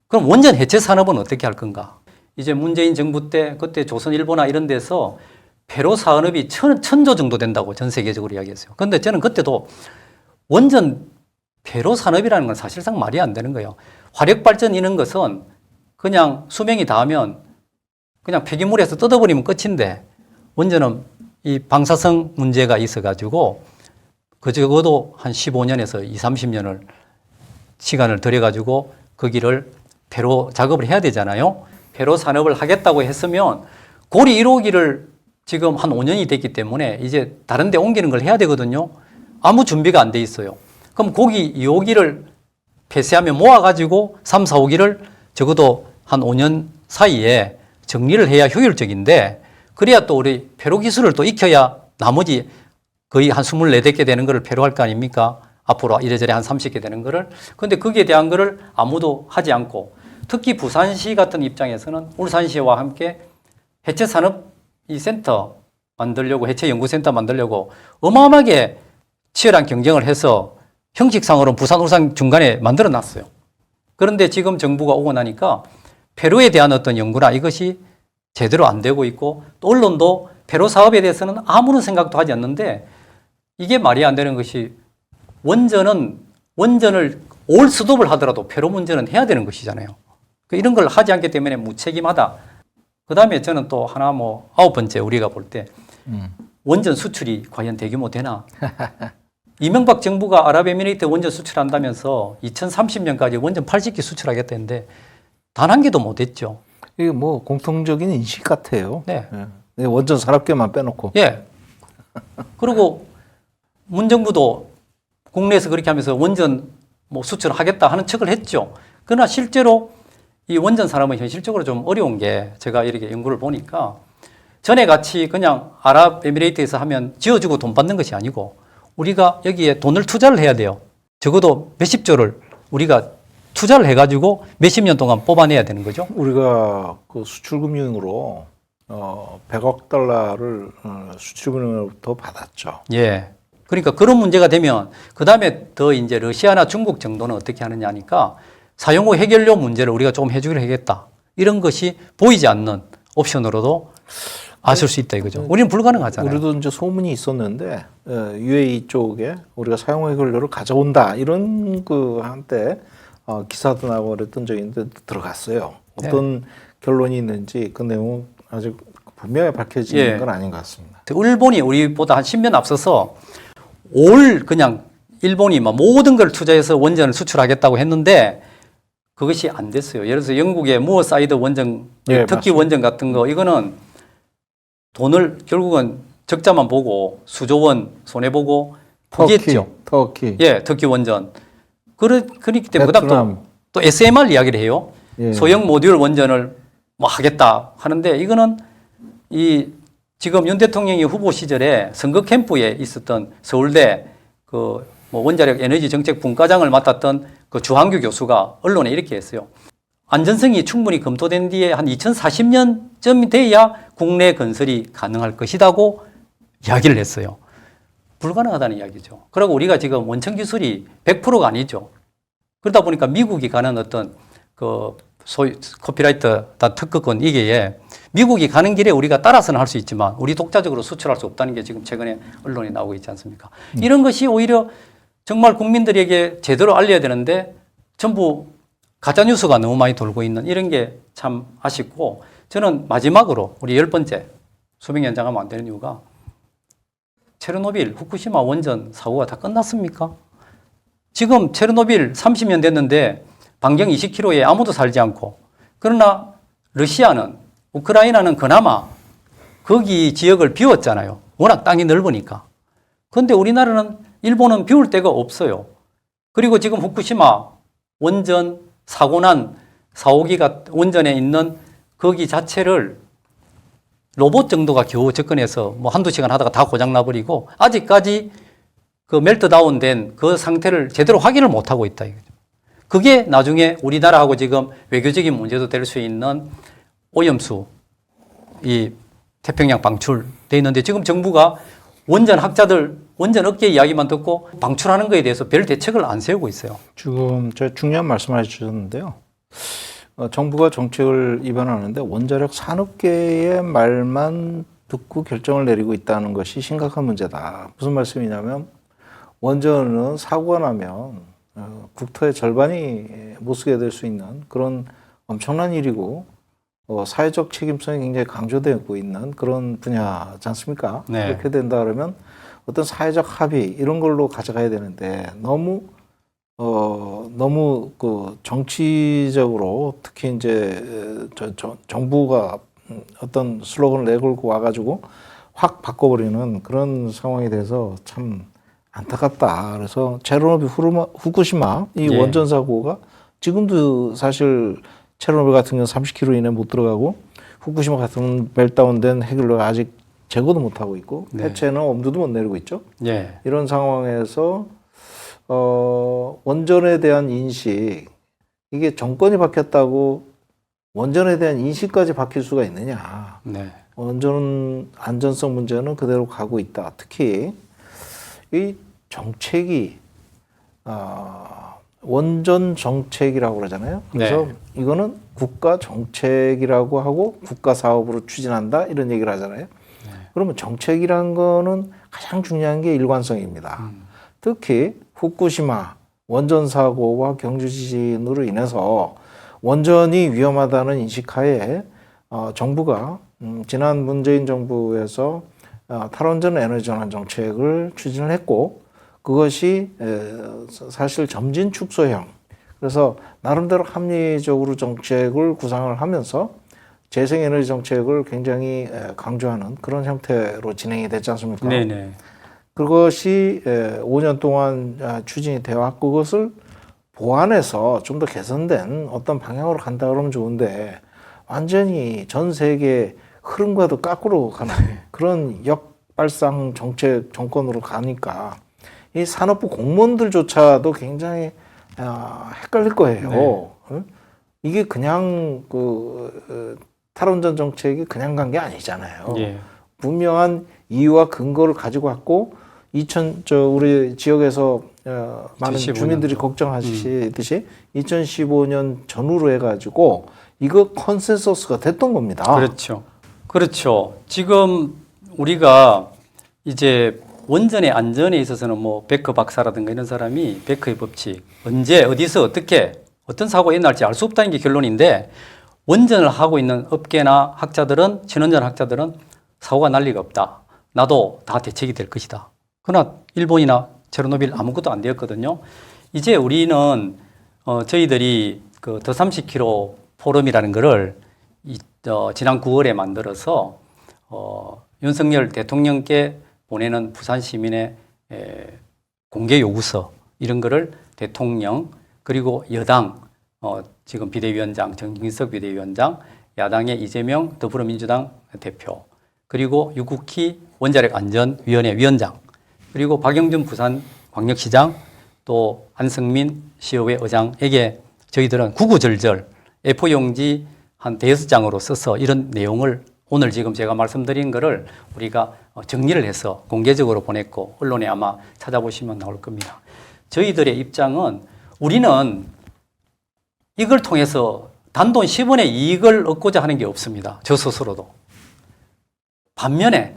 그럼 원전 해체 산업은 어떻게 할 건가? 이제 문재인 정부 때 그때 조선일보나 이런 데서 폐로 산업이 천조 정도 된다고 전 세계적으로 이야기했어요. 그런데 저는 그때도 원전 폐로 산업이라는 건 사실상 말이 안 되는 거예요. 화력 발전 이런 것은 그냥 수명이 닿으면 그냥 폐기물에서 뜯어버리면 끝인데 원전은 이 방사성 문제가 있어가지고 그 적어도 한 15년에서 20, 30년을 시간을 들여가지고 거기를 폐로 작업을 해야 되잖아요. 폐로 산업을 하겠다고 했으면 고리 1호기를 지금 한 5년이 됐기 때문에 이제 다른 데 옮기는 걸 해야 되거든요. 아무 준비가 안 돼 있어요. 그럼 고기 2호기를 폐쇄하면 모아가지고 3, 4호기를 적어도 한 5년 사이에 정리를 해야 효율적인데 그래야 또 우리 폐로 기술을 또 익혀야 나머지 거의 한 24개 되는 거를 폐로할 거 아닙니까? 앞으로 이래저래 한 30개 되는 거를. 근데 거기에 대한 거를 아무도 하지 않고 특히 부산시 같은 입장에서는 울산시와 함께 해체 산업 이 센터 만들려고 해체 연구센터 만들려고 어마어마하게 치열한 경쟁을 해서 형식상으로는 부산, 울산 중간에 만들어 놨어요. 그런데 지금 정부가 오고 나니까 폐로에 대한 어떤 연구나 이것이 제대로 안 되고 있고 또 언론도 폐로 사업에 대해서는 아무런 생각도 하지 않는데 이게 말이 안 되는 것이 원전을 올 스톱을 하더라도 폐로 문제는 해야 되는 것이잖아요. 이런 걸 하지 않기 때문에 무책임하다. 그 다음에 저는 또 하나 9번째 우리가 볼 때 원전 수출이 과연 대규모 되나? 이명박 정부가 아랍에미레이트 원전 수출한다면서 2030년까지 원전 80기 수출하겠다는데 단 한 개도 못 했죠. 이게 뭐 공통적인 인식 같아요. 네. 예. 원전 산업계만 빼놓고. 예. 그리고 문 정부도 국내에서 그렇게 하면서 원전 뭐 수출하겠다 하는 척을 했죠. 그러나 실제로 이 원전 산업은 현실적으로 좀 어려운 게 제가 이렇게 연구를 보니까 전에 같이 그냥 아랍에미레이트에서 하면 지어주고 돈 받는 것이 아니고 우리가 여기에 돈을 투자를 해야 돼요. 적어도 몇십 조를 우리가 투자를 해가지고 몇십 년 동안 뽑아내야 되는 거죠. 우리가 그 수출금융으로 100억 달러를 수출금융으로부터 받았죠. 예. 그러니까 그런 문제가 되면 그 다음에 더 이제 러시아나 중국 정도는 어떻게 하느냐 하니까 사용 후 해결료 문제를 우리가 조금 해주기로 하겠다. 이런 것이 보이지 않는 옵션으로도 아실 수 있다 이거죠. 우리는 불가능하잖아요. 우리도 이제 소문이 있었는데 UAE 쪽에 우리가 사용 해결료를 가져온다 이런 그 한때 기사도 나고 그랬던 적이 있는데 들어갔어요. 어떤 결론이 있는지 그 내용은 아직 분명히 밝혀지는 건 아닌 것 같습니다. 일본이 우리보다 한 10년 앞서서 그냥 일본이 막 모든 걸 투자해서 원전을 수출하겠다고 했는데 그것이 안 됐어요. 예를 들어서 영국의 무어사이드 원전, 특기 맞습니다. 원전 같은 거 이거는 돈을 결국은 적자만 보고 수조 원 손해보고 포기했죠. 터키. 예, 터키 원전. 그렇기 때문에 그다음 베트남. 또 SMR 이야기를 해요. 예. 소형 모듈 원전을 뭐 하겠다 하는데 이거는 지금 윤 대통령이 후보 시절에 선거 캠프에 있었던 서울대 그 뭐 원자력 에너지 정책 분과장을 맡았던 그 주한규 교수가 언론에 이렇게 했어요. 안전성이 충분히 검토된 뒤에 한 2040년쯤이 돼야 국내 건설이 가능할 것이라고 이야기를 했어요. 불가능하다는 이야기죠. 그리고 우리가 지금 원천 기술이 100%가 아니죠. 그러다 보니까 미국이 가는 어떤 그 소위 코피라이트 특허권 이게 미국이 가는 길에 우리가 따라서는 할 수 있지만 우리 독자적으로 수출할 수 없다는 게 지금 최근에 언론에 나오고 있지 않습니까? 이런 것이 오히려 정말 국민들에게 제대로 알려야 되는데 전부 가짜뉴스가 너무 많이 돌고 있는 이런 게 참 아쉽고 저는 마지막으로 우리 10번째 소명 연장하면 안 되는 이유가 체르노빌, 후쿠시마 원전 사고가 다 끝났습니까? 지금 체르노빌 30년 됐는데 반경 20km에 아무도 살지 않고 그러나 러시아는 우크라이나는 그나마 거기 지역을 비웠잖아요. 워낙 땅이 넓으니까. 그런데 우리나라는 일본은 비울 데가 없어요. 그리고 지금 후쿠시마 원전 사고 난 4호기가 원전에 있는 거기 자체를 로봇 정도가 겨우 접근해서 뭐 한두 시간 하다가 다 고장 나버리고 아직까지 그 멜트다운 된 그 상태를 제대로 확인을 못 하고 있다 이거죠. 그게 나중에 우리나라하고 지금 외교적인 문제도 될 수 있는 오염수 이 태평양 방출돼 있는데 지금 정부가 원전 학자들 원전 업계 이야기만 듣고 방출하는 거에 대해서 별 대책을 안 세우고 있어요. 지금 저 중요한 말씀을 해주셨는데요. 정부가 정책을 입안하는데 원자력 산업계의 말만 듣고 결정을 내리고 있다는 것이 심각한 문제다. 무슨 말씀이냐면 원전은 사고가 나면 국토의 절반이 못 쓰게 될 수 있는 그런 엄청난 일이고 사회적 책임성이 굉장히 강조되고 있는 그런 분야지 않습니까? 네. 그렇게 된다 그러면 어떤 사회적 합의 이런 걸로 가져가야 되는데 너무 그 정치적으로 특히 이제 정부가 어떤 슬로건을 내걸고 와가지고 확 바꿔버리는 그런 상황이 돼서 참 안타깝다. 그래서 체르노빌, 후쿠시마 이 예. 원전 사고가 지금도 사실 체르노빌 같은 경우는 30km 이내 못 들어가고 후쿠시마 같은 멜다운된 해결료가 아직 제거도 못 하고 있고 네. 해체는 엄두도 못 내리고 있죠. 예. 이런 상황에서 원전에 대한 인식 이게 정권이 바뀌었다고 원전에 대한 인식까지 바뀔 수가 있느냐. 네. 원전 안전성 문제는 그대로 가고 있다. 특히 이 정책이 원전 정책이라고 그러잖아요. 그래서 네. 이거는 국가 정책이라고 하고 국가 사업으로 추진한다 이런 얘기를 하잖아요. 그러면 정책이란 거는 가장 중요한 게 일관성입니다. 특히 후쿠시마 원전 사고와 경주 지진으로 인해서 원전이 위험하다는 인식하에 정부가 지난 문재인 정부에서 탈원전 에너지 전환 정책을 추진을 했고 그것이 사실 점진 축소형 그래서 나름대로 합리적으로 정책을 구상을 하면서 재생에너지 정책을 굉장히 강조하는 그런 형태로 진행이 됐지 않습니까? 네네. 그것이 5년 동안 추진이 되어 왔고 그것을 보완해서 좀 더 개선된 어떤 방향으로 간다 그러면 좋은데 완전히 전 세계 흐름과도 거꾸로 가는 그런 역발상 정책 정권으로 가니까 이 산업부 공무원들조차도 굉장히 헷갈릴 거예요. 응? 이게 그냥 탈원전 정책이 그냥 간 게 아니잖아요. 예. 분명한 이유와 근거를 가지고 왔고 우리 지역에서 많은 2015 주민들이 년도. 걱정하시듯이 2015년 전후로 해가지고 이거 컨센서스가 됐던 겁니다. 그렇죠. 그렇죠. 지금 우리가 이제 원전의 안전에 있어서는 뭐 베커 박사라든가 이런 사람이 베커의 법칙, 언제 어디서 어떻게 어떤 사고가 일어날지 알 수 없다는 게 결론인데 원전을 하고 있는 업계나 학자들은 친원전 학자들은 사고가 날 리가 없다. 나도 다 대책이 될 것이다. 그러나 일본이나 체르노빌 아무것도 안 되었거든요. 이제 우리는 저희들이 그 더 30km 포럼이라는 거를 지난 9월에 만들어서 윤석열 대통령께 보내는 부산 시민의 공개 요구서 이런 거를 대통령 그리고 여당 지금 비대위원장 정진석 비대위원장 야당의 이재명 더불어민주당 대표 그리고 유국희 원자력 안전위원회 위원장 그리고 박영준 부산광역시장 또 안성민 시의회 의장에게 저희들은 구구절절 A4용지 한 5장으로 써서 이런 내용을 오늘 지금 제가 말씀드린 거를 우리가 정리를 해서 공개적으로 보냈고 언론에 아마 찾아보시면 나올 겁니다. 저희들의 입장은 우리는 이걸 통해서 단돈 10원의 이익을 얻고자 하는 게 없습니다. 저 스스로도. 반면에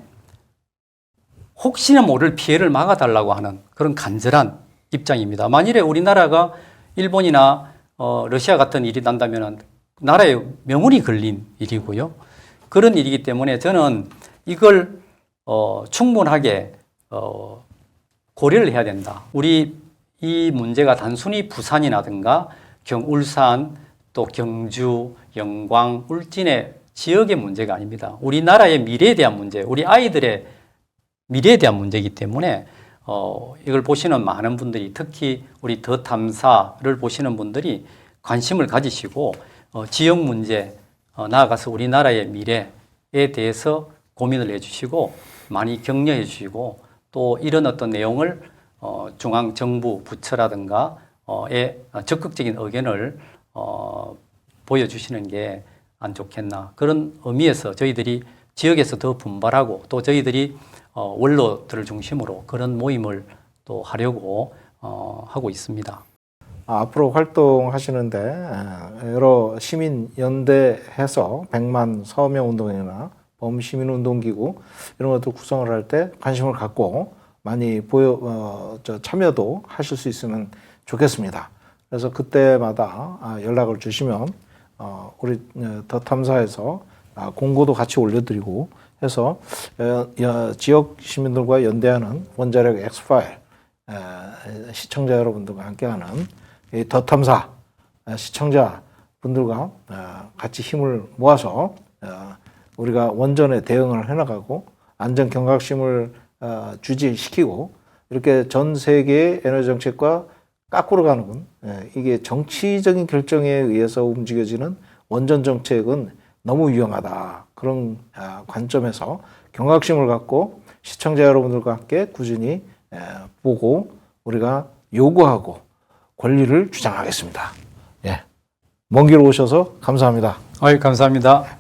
혹시나 모를 피해를 막아달라고 하는 그런 간절한 입장입니다. 만일에 우리나라가 일본이나 러시아 같은 일이 난다면 나라의 명운이 걸린 일이고요. 그런 일이기 때문에 저는 이걸 충분하게 고려를 해야 된다. 우리 이 문제가 단순히 부산이라든가 울산 또 경주, 영광, 울진의 지역의 문제가 아닙니다. 우리나라의 미래에 대한 문제, 우리 아이들의 미래에 대한 문제이기 때문에 이걸 보시는 많은 분들이 특히 우리 더 탐사를 보시는 분들이 관심을 가지시고 지역 문제 나아가서 우리나라의 미래에 대해서 고민을 해주시고 많이 격려해 주시고 또 이런 어떤 내용을 중앙정부 부처라든가 적극적인 의견을 보여주시는 게 안 좋겠나 그런 의미에서 저희들이 지역에서 더 분발하고 또 저희들이 원로들을 중심으로 그런 모임을 또 하려고 하고 있습니다. 앞으로 활동하시는데 여러 시민 연대해서 100만 서명 운동이나 범시민 운동기구 이런 것들 구성을 할 때 관심을 갖고 많이 참여도 하실 수 있으면 좋겠습니다. 그래서 그때마다 연락을 주시면 우리 더 탐사에서 공고도 같이 올려드리고 해서 지역 시민들과 연대하는 원자력 엑스파일 시청자 여러분들과 함께하는 더 탐사 시청자분들과 같이 힘을 모아서 우리가 원전에 대응을 해나가고 안전 경각심을 주지시키고 이렇게 전 세계의 에너지 정책과 거꾸로 가는 이게 정치적인 결정에 의해서 움직여지는 원전 정책은 너무 위험하다. 그런 관점에서 경각심을 갖고 시청자 여러분들과 함께 꾸준히 보고 우리가 요구하고 권리를 주장하겠습니다. 예. 먼 길 오셔서 감사합니다. 감사합니다.